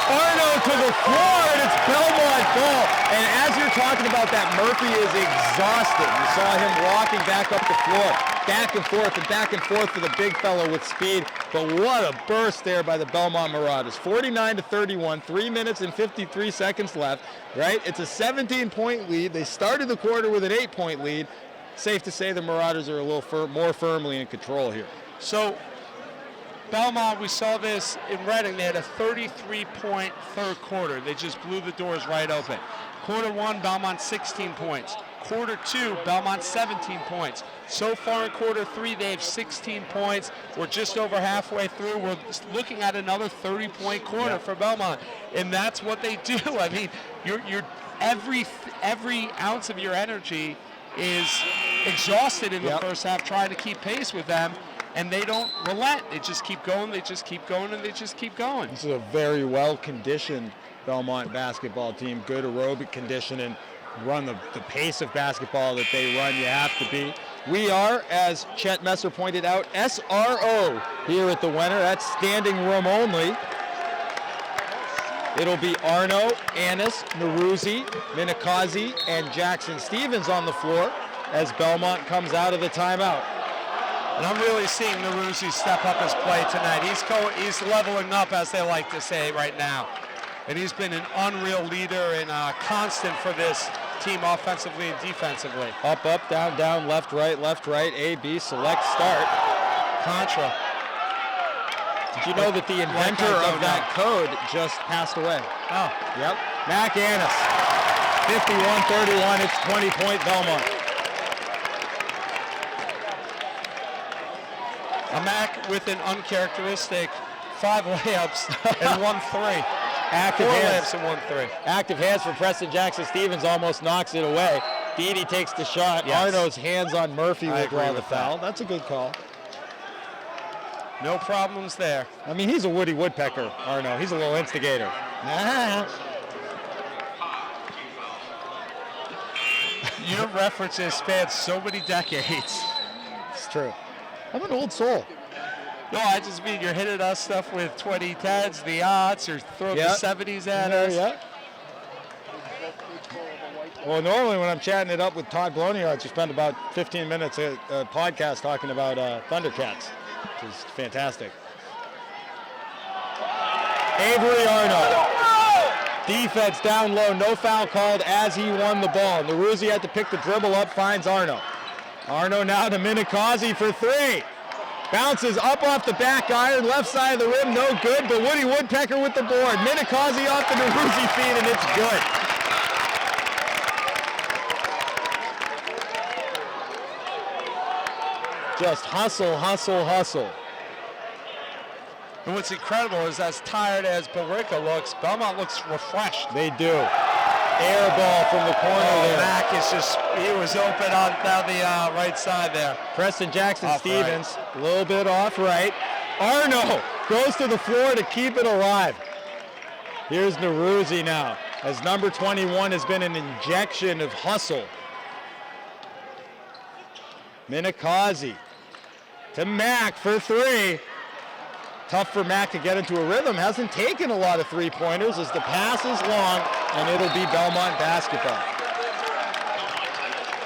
Arno to the floor, and it's Belmont ball. And as you're talking about that, Murphy is exhausted. You saw him walking back up the floor, back and forth for the big fellow with speed. But what a burst there by the Belmont Marauders. 49-31, 3 minutes and 53 seconds left, right? It's a 17-point lead. They started the quarter with an 8-point lead. Safe to say the Marauders are a little more firmly in control here. So Belmont, we saw this in Reading. They had a 33-point third quarter. They just blew the doors right open. Quarter one, Belmont 16 points. Quarter two, Belmont 17 points. So far in quarter three, they have 16 points. We're just over halfway through. We're looking at another 30-point quarter for Belmont, and that's what they do. I mean, you're every ounce of your energy is exhausted in the first half trying to keep pace with them. And they don't relent. They just keep going, they just keep going, and they just keep going. This is a very well-conditioned Belmont basketball team. Good aerobic conditioning. Run the pace of basketball that they run. You have to be. We are, as Chet Messer pointed out, SRO here at the Wenner. That's standing room only. It'll be Arno, Annis, Neruzzi, Minikazi, and Jackson Stevens on the floor as Belmont comes out of the timeout. And I'm really seeing Neruzzi step up his play tonight. He's leveling up, as they like to say right now. And he's been an unreal leader and constant for this team offensively and defensively. Up, down, left, right, A, B, select, start. Contra. Did you know that the inventor of that code just passed away? Oh. Yep. Mac Annis. 51-31, it's 20-point Belmont. A Mac with an uncharacteristic 5 layups and 1 3. Active 4 hands. layups and 1 3. Active hands for Preston Jackson Stevens, almost knocks it away. Beatty takes the shot. Yes. Arno's hands on Murphy will draw the foul. That. That's a good call. No problems there. I mean, he's a Woody Woodpecker, Arno. He's a little instigator. Your references span so many decades. It's true. I'm an old soul. No, I just mean you're hitting us stuff with 2010s, the aughts, or throwing the 70s at us. Yeah. Well, normally when I'm chatting it up with Todd Bloniards, you spend about 15 minutes a podcast talking about Thundercats, which is fantastic. Avery Arno. Defense down low, no foul called as he won the ball. Neruzzi had to pick the dribble up, finds Arno. Arno now to Minikazi for 3. Bounces up off the back iron, left side of the rim, no good, but Woody Woodpecker with the board. Minikazi off the Neruzzi feed, and it's good. Just hustle, hustle, hustle. And what's incredible is as tired as Billerica looks, Belmont looks refreshed. They do. Air ball from the corner there. Mac is he was open on down the right side there. Preston Jackson Off Stevens, a little bit off right. Arno goes to the floor to keep it alive. Here's Neruzzi now, as number 21 has been an injection of hustle. Minikazi to Mac for 3. Tough for Mac to get into a rhythm. Hasn't taken a lot of three-pointers as the pass is long, and it'll be Belmont basketball.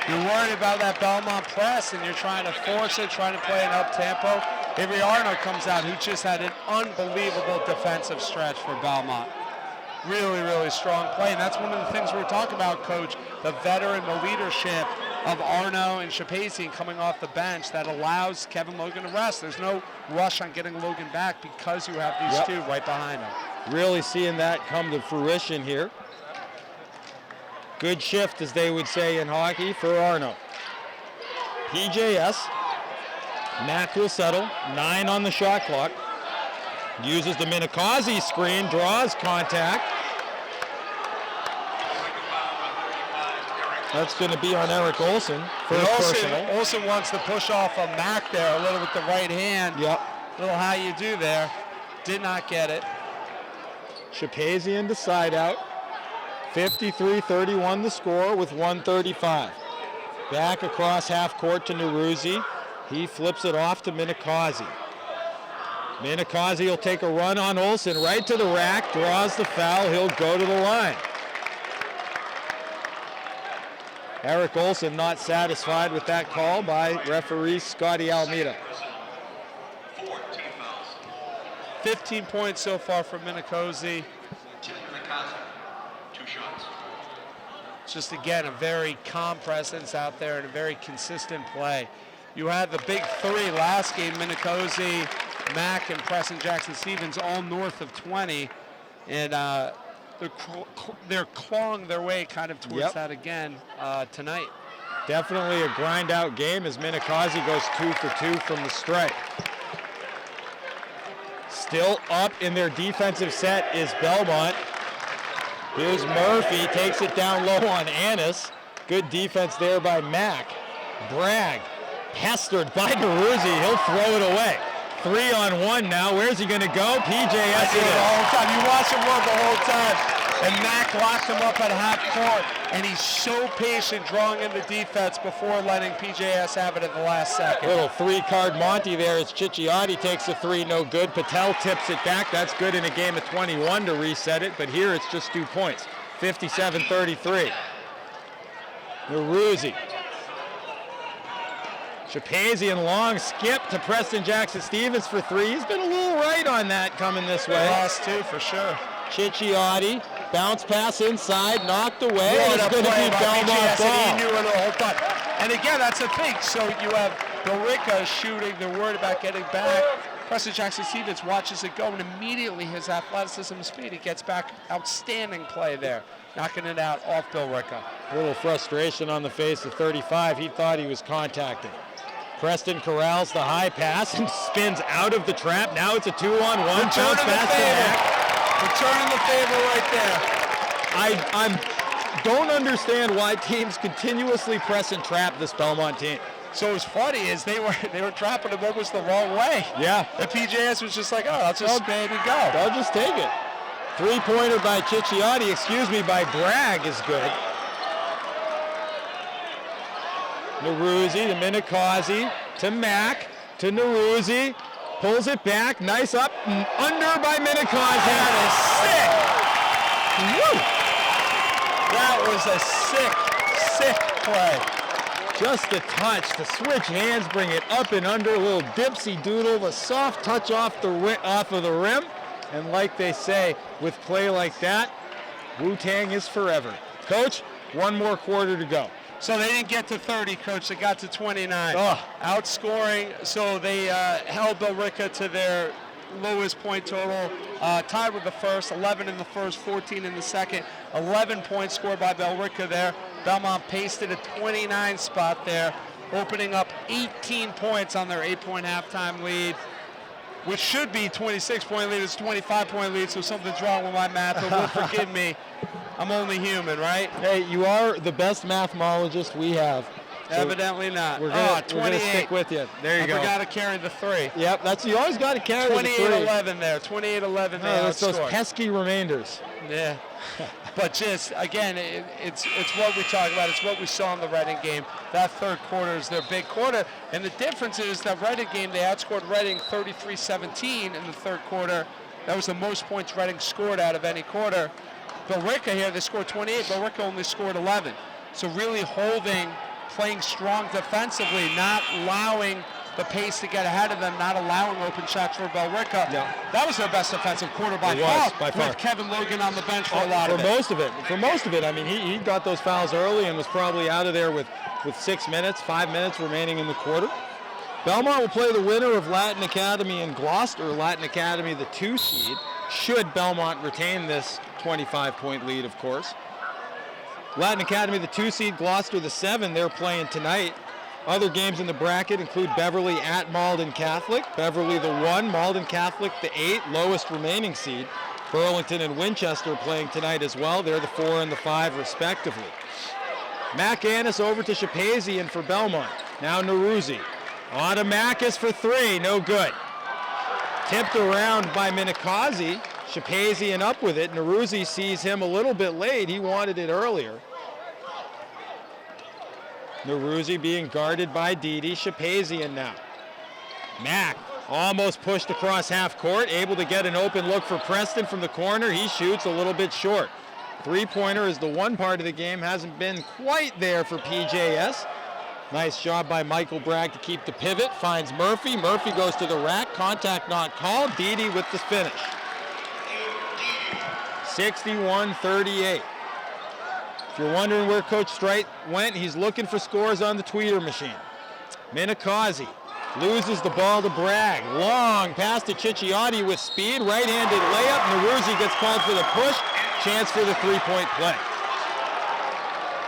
You're worried about that Belmont press, and you're trying to force it, trying to play an up-tempo. Avery Arno comes out, who just had an unbelievable defensive stretch for Belmont. Really, really strong play, and that's one of the things we're talking about, Coach, the veteran, the leadership of Arno and Shapazian coming off the bench that allows Kevin Logan to rest. There's no rush on getting Logan back because you have these two right behind him. Really seeing that come to fruition here. Good shift, as they would say in hockey, for Arno. PJS. Mac will settle. 9 on the shot clock. Uses the Minikazi screen, draws contact. That's going to be on Eric Olsen. Olsen wants to push off a Mac there a little with the right hand. Yep. Little how you do there. Did not get it. Shapazian to side out. 53-31 the score with 1:35. Back across half court to Neruzzi. He flips it off to Minikazi. Minikazi will take a run on Olsen, right to the rack, draws the foul, he'll go to the line. Eric Olsen not satisfied with that call by referee Scotty Almeida. 15 points so far for Minikazi. Just again, a very calm presence out there and a very consistent play. You had the big three last game, Minikazi, Mack, and Preston Jackson-Stevens, all north of 20. And they're clawing their way kind of towards that again tonight. Definitely a grind-out game as Minikazi goes 2 for 2 from the strike. Still up in their defensive set is Belmont. Here's Murphy, takes it down low on Annis. Good defense there by Mack. Bragg, pestered by Neruzzi, he'll throw it away. 3-on-1 now, where's he gonna go? PJS the whole time. You watch him run the whole time. And Mack locked him up at half court, and he's so patient drawing in the defense before letting PJS have it at the last second. Little three-card Monty there as Cicciotti takes a three, no good. Patel tips it back. That's good in a game of 21 to reset it, but here it's just 2 points. 57-33. Neruzzi. Shapazian long skip to Preston Jackson-Stevens for three. He's been a little right on that coming this way. Last two for sure. Cicciotti, bounce pass inside, knocked away. What It's a going to play be by Belmont PJS, ball. and he knew it the whole time. And again, that's the thing. So you have Billerica shooting. They're worried about getting back. Preston Jackson-Stevens watches it go, and immediately his athleticism and speed, he gets back. Outstanding play there, knocking it out off Billerica. A little frustration on the face of 35. He thought he was contacting. Preston corrals the high pass and spins out of the trap. Now it's a 2-on-1. Bounce pass to Mack. Returning the favor right there. I don't understand why teams continuously press and trap this Belmont team. So what's funny is they were trapping him almost the wrong way. Yeah. The PJS was just like, oh, I'll just spin and go. They'll just take it. Three-pointer by Cicciotti, by Bragg is good. Neruzzi to Minikazi to Mack to Neruzzi. Pulls it back, nice up, under by Minikazi. That is sick. Woo! That was a sick play. Just a touch to switch hands, bring it up and under, a little dipsy doodle, a soft touch off of the rim. And like they say, with play like that, Wu-Tang is forever. Coach, one more quarter to go. So they didn't get to 30, Coach. They got to 29. Oh. Outscoring, so they held Billerica to their lowest point total. Tied with the first, 11 in the first, 14 in the second. 11 points scored by Billerica there. Belmont pasted a 29 spot there, opening up 18 points on their 8-point halftime lead, which should be 26-point lead. It's 25-point lead, so something's wrong with my math, but will forgive me. I'm only human, right? Hey, you are the best mathemologist we have. So evidently not. We're gonna stick with you. There you go. I forgot to carry the three. Yep, you always got to carry the three. 28-11 there. 28-11 there. That's those pesky remainders. Yeah. But just, again, it's what we talk about. It's what we saw in the Reading game. That third quarter is their big quarter. And the difference is that Reading game, they outscored Reading 33-17 in the third quarter. That was the most points Reading scored out of any quarter. Billerica here, they scored 28. Billerica only scored 11. So really holding, playing strong defensively, not allowing the pace to get ahead of them, not allowing open shots for Billerica. Yeah. That was their best defensive quarter by far. With Kevin Logan on the bench for a lot of it. For most of it, I mean, he got those fouls early and was probably out of there with 6 minutes, 5 minutes remaining in the quarter. Belmont will play the winner of Latin Academy and Gloucester. Latin Academy, the 2 seed, should Belmont retain this 25-point lead, of course. Latin Academy, the 2 seed, Gloucester, the 7, they're playing tonight. Other games in the bracket include Beverly at Malden Catholic. Beverly the 1, Malden Catholic the 8, lowest remaining seed. Burlington and Winchester playing tonight as well. They're the 4 and the 5 respectively. Mac Annis over to Shapazian for Belmont. Now Neruzzi. On to Mackus for 3, no good. Tipped around by Minikazi. Shapazian up with it. Neruzzi sees him a little bit late. He wanted it earlier. Neruzzi being guarded by Didi. Shapazian now. Mack Almost pushed across half court, able to get an open look for Preston from the corner. He shoots a little bit short. Three-pointer is the one part of the game, hasn't been quite there for PJS. Nice job by Michael Bragg to keep the pivot, finds Murphy. Murphy goes to the rack, contact not called. Dede with the finish. 61-38. If you're wondering where Coach Streit went, he's looking for scores on the tweeter machine. Minikazi loses the ball to Bragg. Long pass to Cicchiotti with speed. Right-handed layup. Neruzzi gets called for the push. Chance for the three-point play.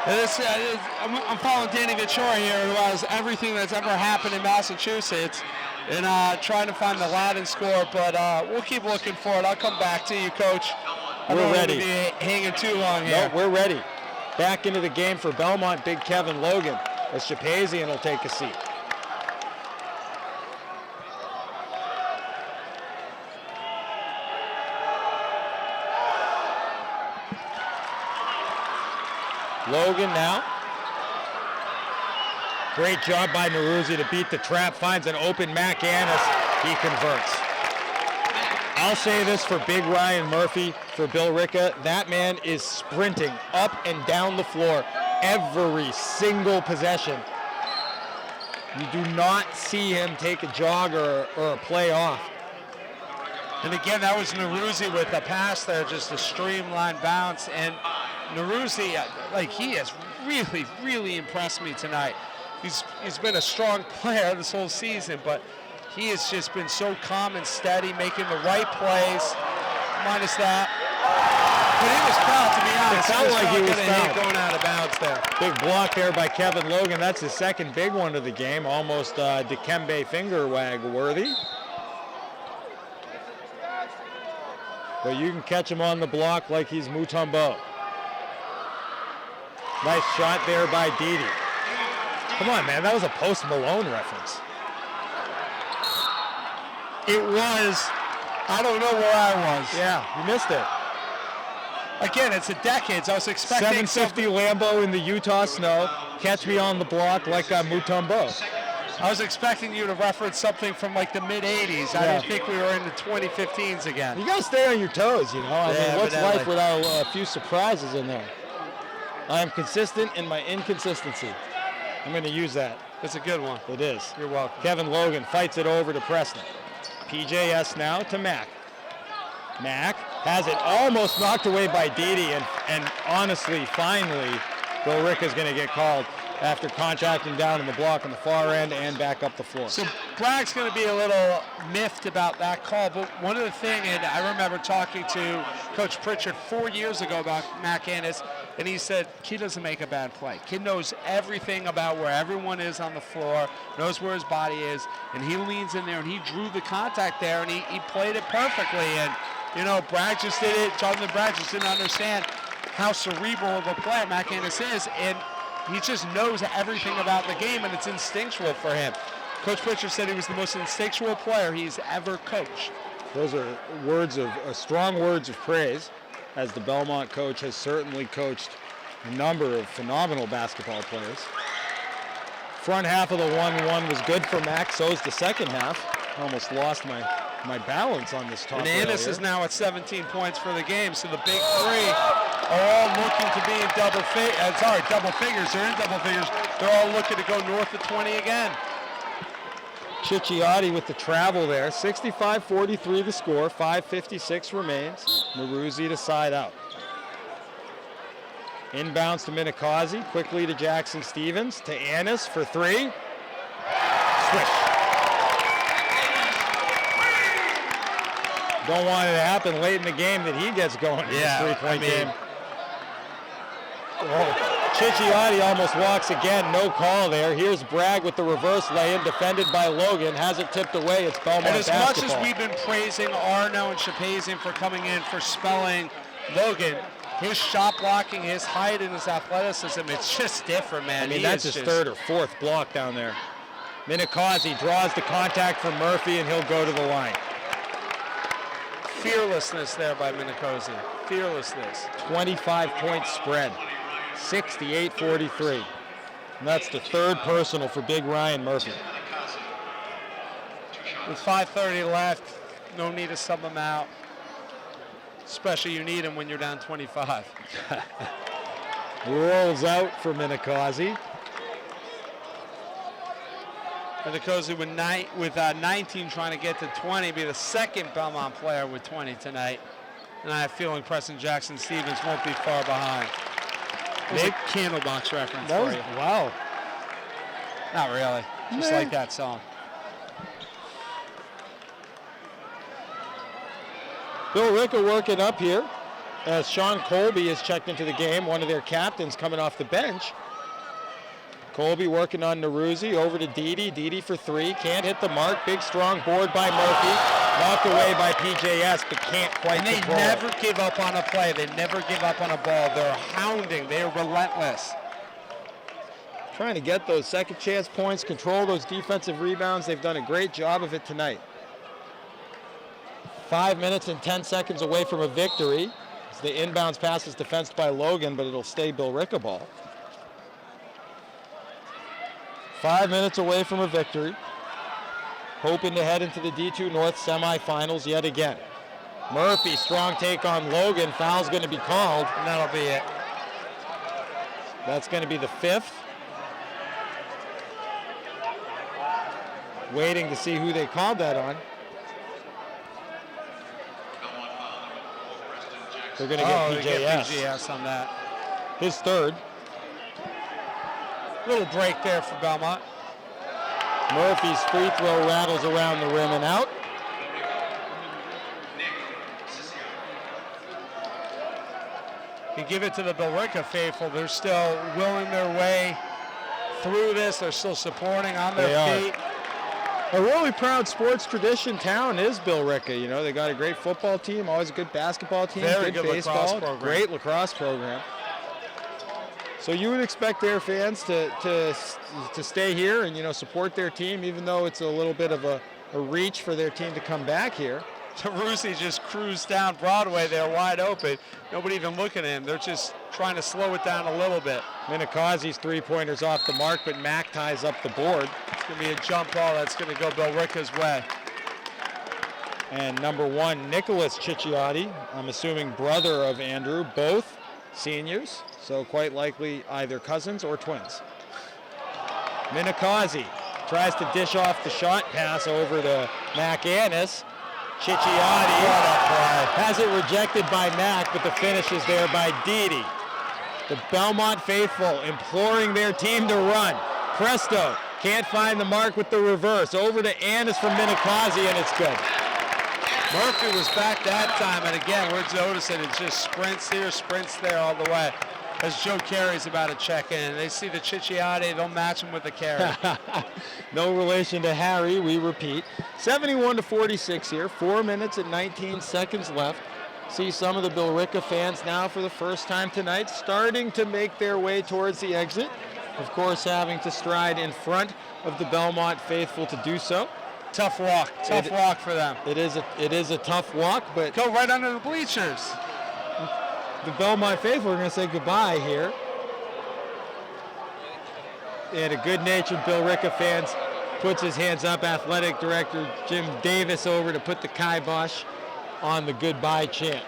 I'm following Danny Victoria here, who has everything that's ever happened in Massachusetts, and trying to find the Latin score, but we'll keep looking for it. I'll come back to you, Coach. We're ready. I don't want to be hanging too long here. No, we're ready. Back into the game for Belmont, Big Kevin Logan, as Shapazian will take a seat. Logan now. Great job by Neruzzi to beat the trap. Finds an open Mac Annis. He converts. I'll say this for Big Ryan Murphy, for Billerica. That man is sprinting up and down the floor every single possession. You do not see him take a jog or a play off. And again, that was Neruzzi with a pass there, just a streamlined bounce. And Neruzzi, he has really, really impressed me tonight. He's been a strong player this whole season, but he has just been so calm and steady, making the right plays, minus that. But he was fouled, to be honest. It sounded like he was fouled. Going out of bounds there. Big block there by Kevin Logan. That's his second big one of the game, almost Dikembe finger wag worthy. But you can catch him on the block like he's Mutombo. Nice shot there by Dede. Come on, man, that was a Post Malone reference. It was. I don't know where I was. Yeah, you missed it. Again, it's the decades. I was expecting 750 Lambo in the Utah snow. Catch me on the block like Mutombo. I was expecting you to reference something from like the mid-'80s. Yeah. I didn't think we were in the 2015s again. You got to stay on your toes, you know. I mean, what's life without a few surprises in there? I am consistent in my inconsistency. I'm going to use that. It's a good one. It is. You're welcome. Kevin Logan fights it over to Preston. PJS now to Mac. Mac has it almost knocked away by Dede, and honestly, finally, Billerica's going to get called after contacting down in the block on the far end and back up the floor. So Bragg's going to be a little miffed about that call, but one of the things, and I remember talking to Coach Pritchard 4 years ago about Mac Annis, and he said, kid doesn't make a bad play. Kid knows everything about where everyone is on the floor, knows where his body is, and he leans in there, and he drew the contact there, and he played it perfectly. And, you know, Bragg just did it. Jonathan Bragg just didn't understand how cerebral of a player Mac Annis is, and he just knows everything about the game, and it's instinctual for him. Coach Pritchard said he was the most instinctual player he's ever coached. Those are strong words of praise, as the Belmont coach has certainly coached a number of phenomenal basketball players. Front half of the 1-1 was good for Mac, so's the second half. Almost lost my balance on this top. And Annis is now at 17 points for the game, so the big three are all looking to be in double figures. They're in double figures. They're all looking to go north of 20 again. Cicchiotti with the travel there. 65-43 the score. 5:56 remains. Neruzzi to side out. Inbounds to Minikazi. Quickly to Jackson Stevens. To Annis for three. Swish. Don't want it to happen late in the game that he gets going in this three-point game. Cicchiotti almost walks again. No call there. Here's Bragg with the reverse lay-in, defended by Logan. Has it tipped away. It's Belmont basketball. And as much as we've been praising Arno and Shapazian for coming in, for spelling Logan, his shot blocking, his height, and his athleticism, it's just different, man. I mean, that's his third or fourth block down there. Minikazi draws the contact from Murphy, and he'll go to the line. Fearlessness there by Minikazi. Fearlessness. 25-point spread. 68-43. And that's the third personal for Big Ryan Murphy. With 5:30 left, no need to sub them out. Especially you need them when you're down 25. Rolls out for Minakazi. Minakazi with 19 trying to get to 20, be the second Belmont player with 20 tonight. And I have a feeling Preston Jackson Stevens won't be far behind. It's a Candlebox reference for you. Wow. Not really. Just like that song. Billerica working up here as Sean Colby is checked into the game, one of their captains coming off the bench. Colby working on Neruzzi, over to Didi. Didi for three, can't hit the mark. Big strong board by Murphy. Knocked away by PJS, but can't quite control. They never give up on a play. They never give up on a ball. They're hounding. They're relentless. Trying to get those second chance points, control those defensive rebounds. They've done a great job of it tonight. 5 minutes and 10 seconds away from a victory. As the inbounds pass is defensed by Logan, but it'll stay Billerica ball. 5 minutes away from a victory. Hoping to head into the D2 North semifinals yet again. Murphy, strong take on Logan. Foul's going to be called. And that'll be it. That's going to be the fifth. Waiting to see who they called that on. They're going to get PJS on that. His third. Little break there for Belmont. Murphy's free throw rattles around the rim and out. You give it to the Billerica faithful. They're still willing their way through this. They're still supporting on their feet. A really proud sports tradition town is Billerica. You know, they got a great football team, always a good basketball team, Very good good baseball, lacrosse program. Great lacrosse program. So you would expect their fans to stay here and, you know, support their team, even though it's a little bit of a reach for their team to come back here. Tarusi just cruised down Broadway there wide open. Nobody even looking at him. They're just trying to slow it down a little bit. Minakazi's three-pointer's off the mark, but Mack ties up the board. It's going to be a jump ball that's going to go Billerica's way. And number one, Nicholas Cicchiotti, I'm assuming brother of Andrew, both seniors, so quite likely either cousins or twins. Minakazi tries to dish off the shot pass over to McAnnis. Cicchiotti has it rejected by Mack, but the finish is there by Didi. The Belmont faithful imploring their team to run. Presto, can't find the mark with the reverse. Over to Annis from Minakazi, and it's good. Murphy was back that time, and again, we're noticing it's just sprints here, sprints there all the way. As Joe Carey's about to check in. They see the Cicchiotti, they'll match him with the Carey. No relation to Harry, we repeat. 71-46 here, 4 minutes and 19 seconds left. See some of the Billerica fans now for the first time tonight starting to make their way towards the exit. Of course, having to stride in front of the Belmont faithful to do so. Tough walk for them. It is a tough walk, but go right under the bleachers. The Belmont faithful are going to say goodbye here. And a good-natured Billerica fans puts his hands up. Athletic director Jim Davis over to put the kibosh on the goodbye chant.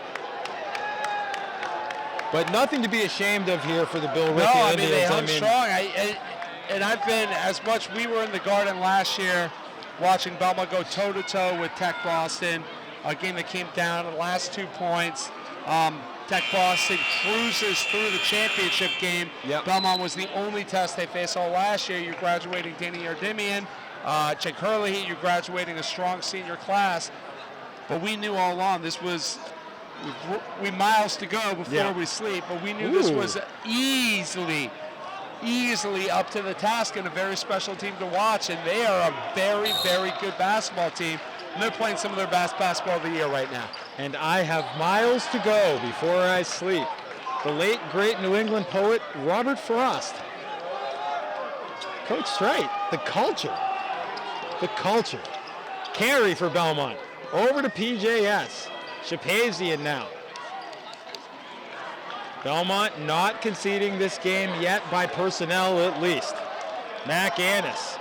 But nothing to be ashamed of here for the Billerica Indians. They hung strong. And I've been, as much, we were in the Garden last year watching Belmont go toe-to-toe with Tech Boston, a game that came down to the last 2 points. Tech Boston cruises through the championship game. Yep. Belmont was the only test they faced all last year. You're graduating Danny Ardemian, Jake Hurley, you're graduating a strong senior class. But we knew all along this was, we miles to go before we sleep, but we knew this was easily up to the task and a very special team to watch. And they are a very, very good basketball team. And they're playing some of their best basketball of the year right now. And I have miles to go before I sleep. The late, great New England poet, Robert Frost. Coach Streit, the culture. The culture. Carry for Belmont. Over to PJS. Shapazian now. Belmont not conceding this game yet by personnel at least. McAnnis.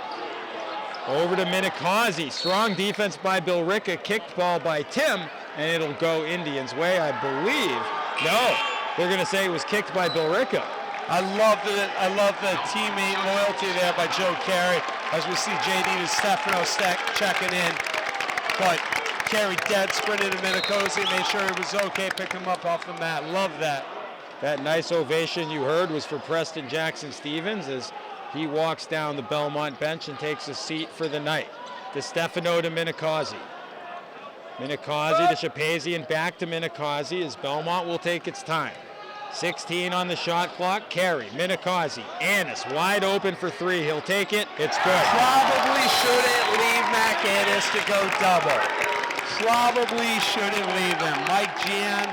Over to Minikazi. Strong defense by Billerica. Kicked ball by Tim, and it'll go Indians' way, I believe. No, they're going to say it was kicked by Billerica. I love the teammate loyalty there by Joe Carey as we see JD DiStefano checking in. But Carey dead sprinted to Minikazi, made sure it was okay, picked him up off the mat. Love that. That nice ovation you heard was for Preston Jackson Stevens as he walks down the Belmont bench and takes a seat for the night. DiStefano to Minikazi. Minikazi to Shapazian, back to Minikazi as Belmont will take its time. 16 on the shot clock. Carey, Minikazi, Annis wide open for three. He'll take it. It's good. Probably shouldn't leave Mac Annis to go double. Probably shouldn't leave him. Mike Gian,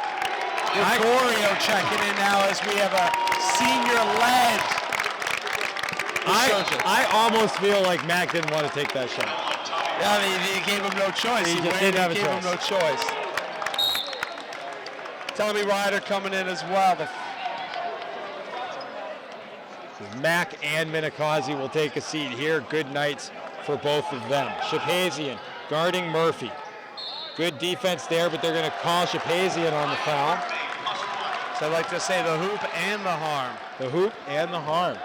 Gregorio checking in now as we have a senior led. I almost feel like Mac didn't want to take that shot. Yeah, I mean, he gave him no choice. He just didn't have a choice. Gave him no choice. Tommy Ryder coming in as well. Mac and Minikazi will take a seat here. Good nights for both of them. Shapazian guarding Murphy. Good defense there, but they're going to call Shapazian on the foul. So I'd like to say the hoop and the harm. The hoop and the harm.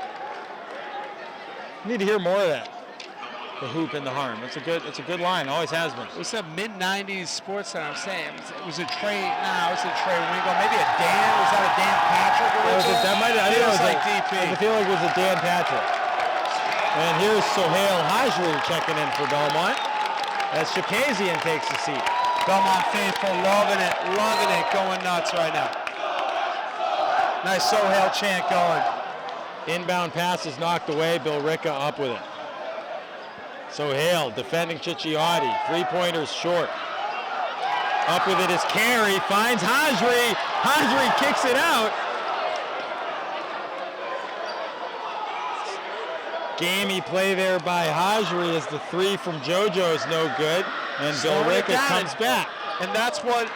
Need to hear more of that. The hoop and the harm. It's a good line. Always has been. It was a mid-90s sports center. I'm saying it was a Trey. Nah, it was a Trey Wingo. Maybe a Dan. Was that a Dan Patrick? That might. I think it was like DP. I feel like it was a Dan Patrick. And here's Sohail Hajri checking in for Belmont as Shapazian takes the seat. Belmont faithful, loving it, going nuts right now. Nice Sohail chant going. Inbound pass is knocked away. Billerica up with it. Sohail defending Cicciotti. Three-pointers short. Up with it is Carey. Finds Hajri. Hajri kicks it out. Gamey play there by Hajri as the three from JoJo's no good. And Billerica comes back. And that's what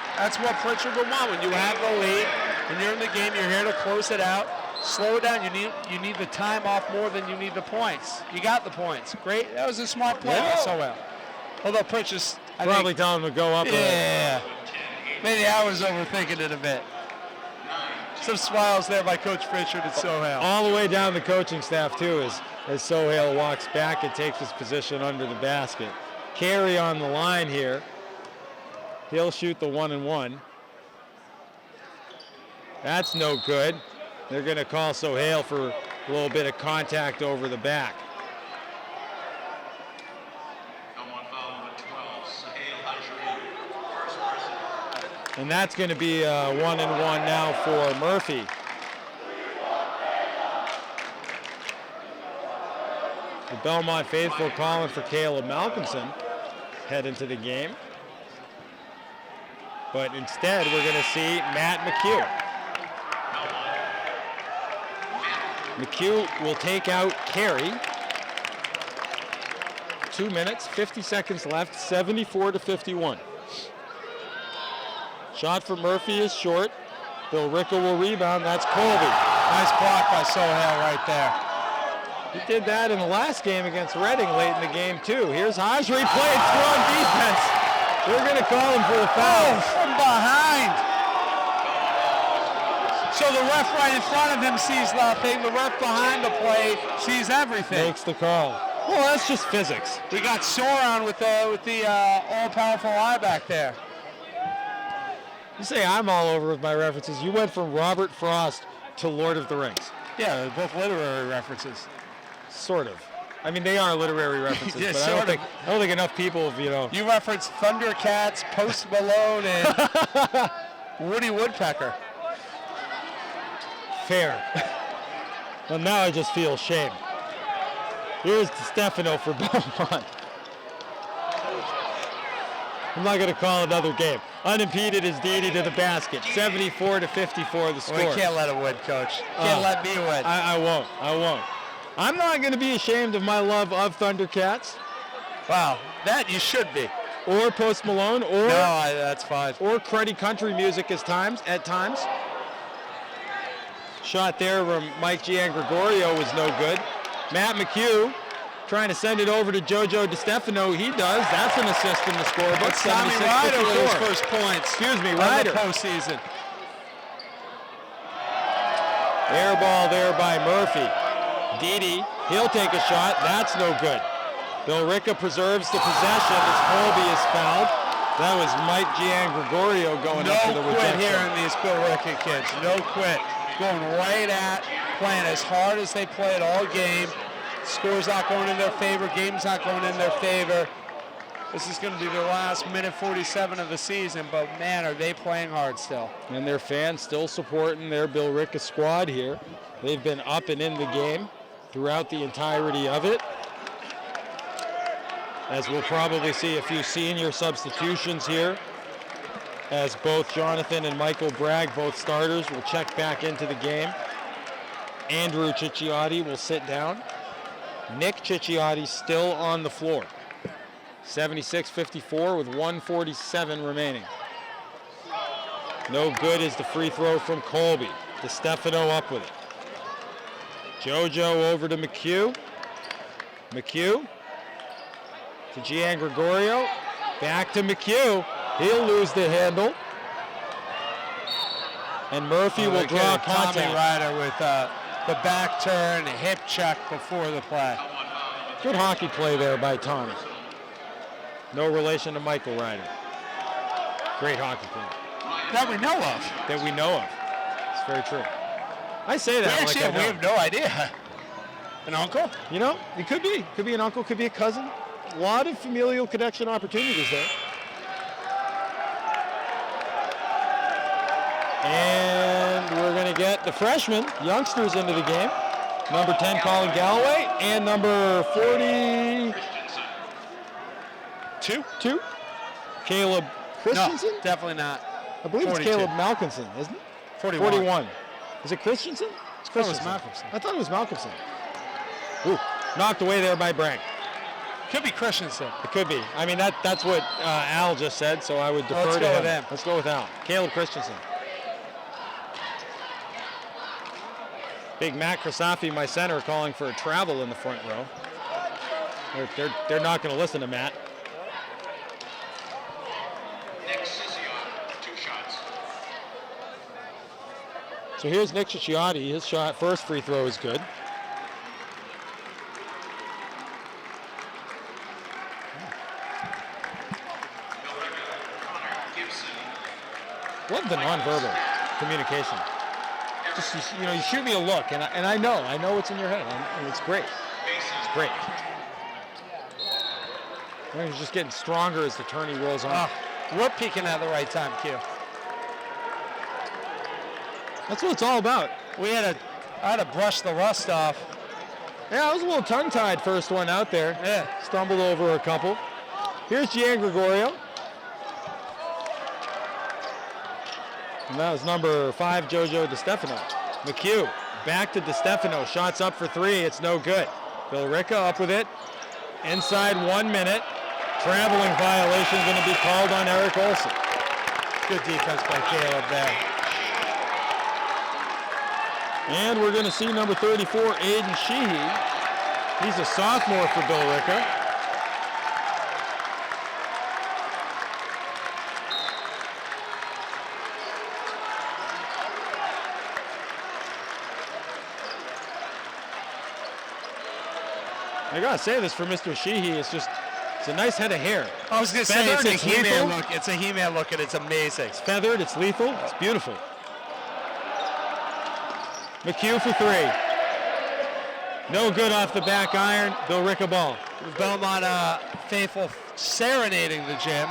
Pritchard would want. When you have the lead and you're in the game, you're here to close it out. Slow it down. You need the time off more than you need the points. You got the points. Great. That was a smart play by Sohail. Although Pritchard's probably telling him to go up. Yeah. Maybe I was overthinking it a bit. Some smiles there by Coach Pritchard and Sohail. All the way down the coaching staff too as Sohail walks back and takes his position under the basket. Carey on the line here. He'll shoot the 1-and-1. That's no good. They're going to call Sohail for a little bit of contact over the back. And that's going to be a 1-and-1 now for Murphy. The Belmont faithful calling for Caleb Malcolmson head into the game. But instead, we're going to see Matt McHugh. McHugh will take out Carey. 2 minutes, 50 seconds left, 74-51. Shot for Murphy is short. Billerica will rebound. That's Colby. Nice block by Sohail right there. He did that in the last game against Reading late in the game too. Here's Hajri playing strong defense. They're going to call him for the foul. From behind. So the ref right in front of him sees nothing. The ref behind the play sees everything. Makes the call. Well, that's just physics. We got Sauron with the all-powerful eye back there. You say I'm all over with my references. You went from Robert Frost to Lord of the Rings. Yeah, they're both literary references. Sort of. I mean, they are literary references, Yeah, but I don't think enough people have, You referenced Thundercats, Post Malone, and Woody Woodpecker. Fair. Well, now I just feel shame. Here's DiStefano for Belmont. I'm not going to call another game. Unimpeded is Didi to the basket. 74-54 the score. We can't let him win, Coach. Can't let me win. I won't. I'm not going to be ashamed of my love of Thundercats. Wow, that you should be. Or Post Malone, or that's fine. Or cruddy country music at times. Shot there from Mike G. and Gregorio was no good. Matt McHugh trying to send it over to JoJo DiStefano. He does. That's an assist in the scorebook. It's Tommy Ryder with his 76-54. first points. Excuse me, of Ryder. the postseason. Air ball there by Murphy. Didi, he'll take a shot. That's no good. Billerica preserves the possession as Colby is fouled. That was Mike Giangregorio going up for the rejection. No quit here in these Billerica kids. No quit. Going right at, playing as hard as they played all game. Score's not going in their favor. Game's not going in their favor. This is going to be the last minute 47 of the season, but man, are they playing hard still. And their fans still supporting their Billerica squad here. They've been up and in the game throughout the entirety of it. As we'll probably see a few senior substitutions here, as both Jonathan and Michael Bragg, both starters, will check back into the game. Andrew Cicciotti will sit down. Nick Cicciotti still on the floor. 76-54 with 1:47 remaining. No good is the free throw from Colby. DiStefano up with it. JoJo over to McHugh. McHugh to Giangregorio. Back to McHugh. He'll lose the handle. And Murphy will draw contact. Tommy Ryder with the back turn, hip check before the play. Good hockey play there by Tommy. No relation to Michael Ryder. Great hockey play. That we know of. That we know of. It's very true. I say that like I know. We have no idea. An uncle? You know, it could be. Could be an uncle, could be a cousin. A lot of familial connection opportunities there. And we're going to get the freshmen, youngsters into the game. Number 10, Colin Galloway, and number 42, Caleb Christensen? No, definitely not. I believe 42. it's Caleb Malkinson, isn't it? 41. Is it Christensen? It's Christensen. I thought it was Malkinson. Ooh, knocked away there by Bragg. Could be Christensen. It could be. I mean, that's what Al just said, so I would defer to him. Let's go with Al. Caleb Christensen. Big Matt Krasafi, my center, calling for a travel in the front row. They're not going to listen to Matt. So here's Nick Cicciotti. His shot, first free throw is good. Love the nonverbal communication. Just, you shoot me a look, and I know what's in your head, and it's great. It's great. He's just getting stronger as the tourney rolls on. We're peaking at the right time, Q. That's what it's all about. I had to brush the rust off. Yeah, I was a little tongue-tied first one out there. Yeah. Stumbled over a couple. Here's Giangregorio. And that was number 5, JoJo DiStefano. McHugh back to DiStefano. Shots up for 3. It's no good. Billerica up with it. Inside 1 minute. Traveling violation going to be called on Eric Olsen. Good defense by Caleb there. And we're going to see number 34, Aiden Sheehy. He's a sophomore for Billerica. I gotta say this for Mr. Sheehy, it's a nice head of hair. I was gonna say it's a He-Man lethal. look. It's a He-Man look, and it's amazing. It's feathered, it's lethal, it's beautiful. McHugh for 3. No good off the back iron. Billerica ball. Belmont faithful serenading the gym.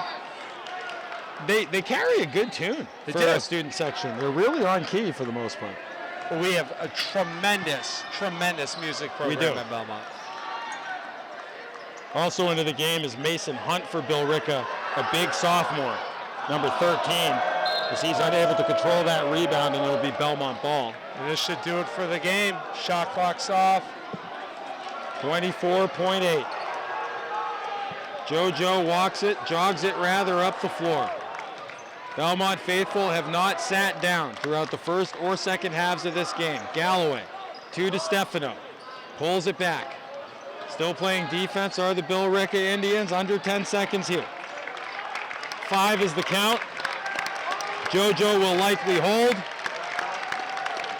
They carry a good tune for our student section. They're really on key for the most part. We have a tremendous music program at Belmont. Also into the game is Mason Hunt for Billerica, a big sophomore, number 13, as he's unable to control that rebound, and it'll be Belmont ball. And this should do it for the game. Shot clock's off. 24.8. JoJo jogs it rather up the floor. Belmont faithful have not sat down throughout the first or second halves of this game. Galloway to DiStefano, pulls it back. Still playing defense are the Billerica Indians, under 10 seconds here. 5 is the count. JoJo will likely hold.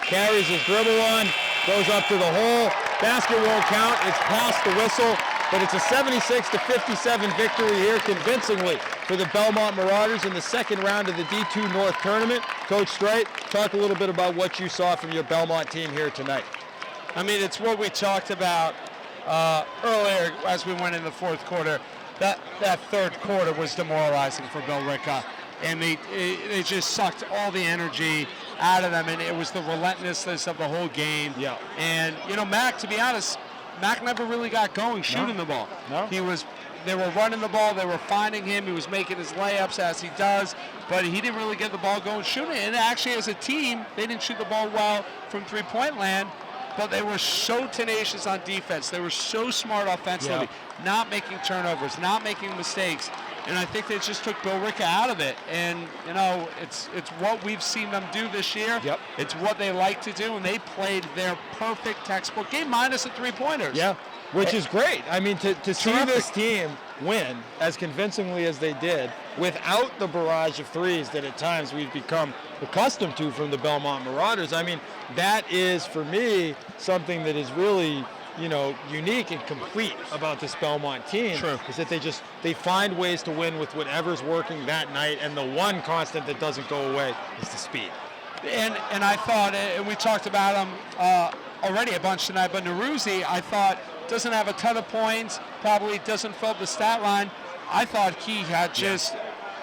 Carries his dribble on, goes up to the hole. Basket won't count, it's past the whistle, but it's a 76-57 victory here convincingly for the Belmont Marauders in the second round of the D2 North Tournament. Coach Streit, talk a little bit about what you saw from your Belmont team here tonight. I mean, it's what we talked about earlier as we went in the fourth quarter. That third quarter was demoralizing for Billerica, and they just sucked all the energy out of them, and it was the relentlessness of the whole game. Yeah. And you know, Mac, to be honest, Mac never really got going shooting the ball. No. They were running the ball, they were finding him, he was making his layups as he does, but he didn't really get the ball going shooting. And actually, as a team, they didn't shoot the ball well from three-point land, but they were so tenacious on defense. They were so smart offensively, not making turnovers, not making mistakes. And I think they just took Billerica out of it. And, you know, it's what we've seen them do this year. Yep. It's what they like to do, and they played their perfect textbook game minus the three-pointers. Yeah, which is great. I mean, to see this team win as convincingly as they did without the barrage of threes that at times we've become accustomed to from the Belmont Marauders, I mean, that is, for me, something that is really, you know, unique and complete about this Belmont team. True. Is that they find ways to win with whatever's working that night, and the one constant that doesn't go away is the speed. And I thought, and we talked about him already a bunch tonight, but Naruzi, I thought, doesn't have a ton of points, probably doesn't fill up the stat line. I thought he had just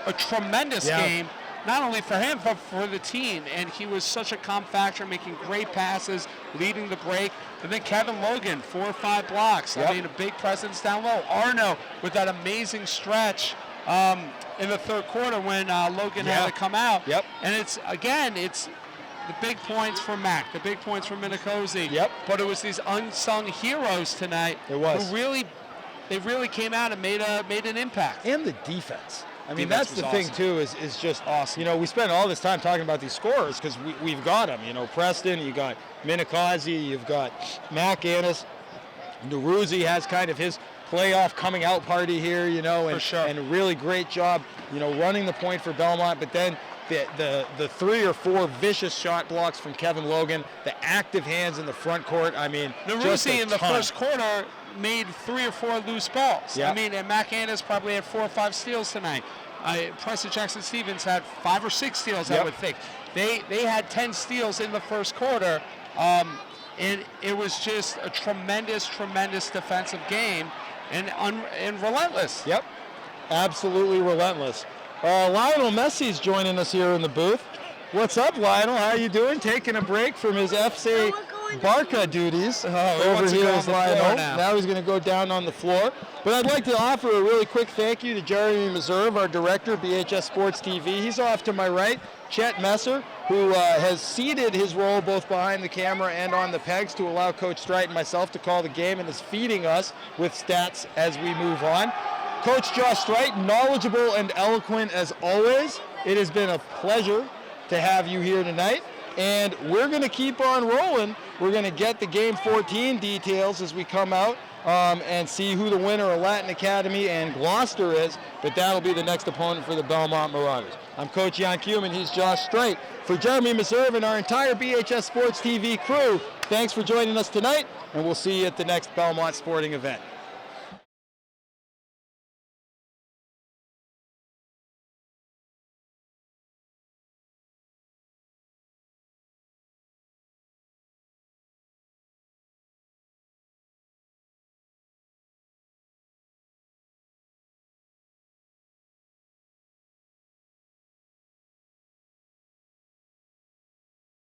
a tremendous game, not only for him, but for the team. And he was such a calm factor, making great passes, leading the break. And then Kevin Logan, 4 or 5 blocks. I mean, a big presence down low. Arno with that amazing stretch in the third quarter when Logan had to come out. And it's the big points for Mac, the big points for Minacozy. But it was these unsung heroes tonight who really came out and made an impact. And the defense. I mean, that's the thing, too, is just awesome. You know, we spend all this time talking about these scorers because we've got them. You know, Preston, you got Minacozy, you've got Mac Annis. Naruzi has kind of his playoff coming out party here, you know, and a really great job, you know, running the point for Belmont. But then the 3 or 4 vicious shot blocks from Kevin Logan, the active hands in the front court. I mean, Naruzi in the first quarter made 3 or 4 loose balls. I mean, and Mac Annis probably had 4 or 5 steals tonight. Preston Jackson-Stevens had 5 or 6 steals, I would think. They had 10 steals in the first quarter, and it was just a tremendous, tremendous defensive game and relentless. Absolutely relentless. Lionel Messi's joining us here in the booth. What's up, Lionel? How you doing? Taking a break from his FC Barca duties over here as Lionel. Now he's going to go down on the floor. But I'd like to offer a really quick thank you to Jeremy Meserve, our director, BHS Sports TV. He's off to my right. Chet Messer, who has ceded his role both behind the camera and on the pegs to allow Coach Streit and myself to call the game, and is feeding us with stats as we move on. Coach Josh Streit, knowledgeable and eloquent as always. It has been a pleasure to have you here tonight, and we're going to keep on rolling. We're going to get the Game 14 details as we come out and see who the winner of Latin Academy and Gloucester is, but that'll be the next opponent for the Belmont Marauders. I'm Coach Yann Kumin, he's Josh Streit. For Jeremy Meserve and our entire BHS Sports TV crew, thanks for joining us tonight, and we'll see you at the next Belmont sporting event.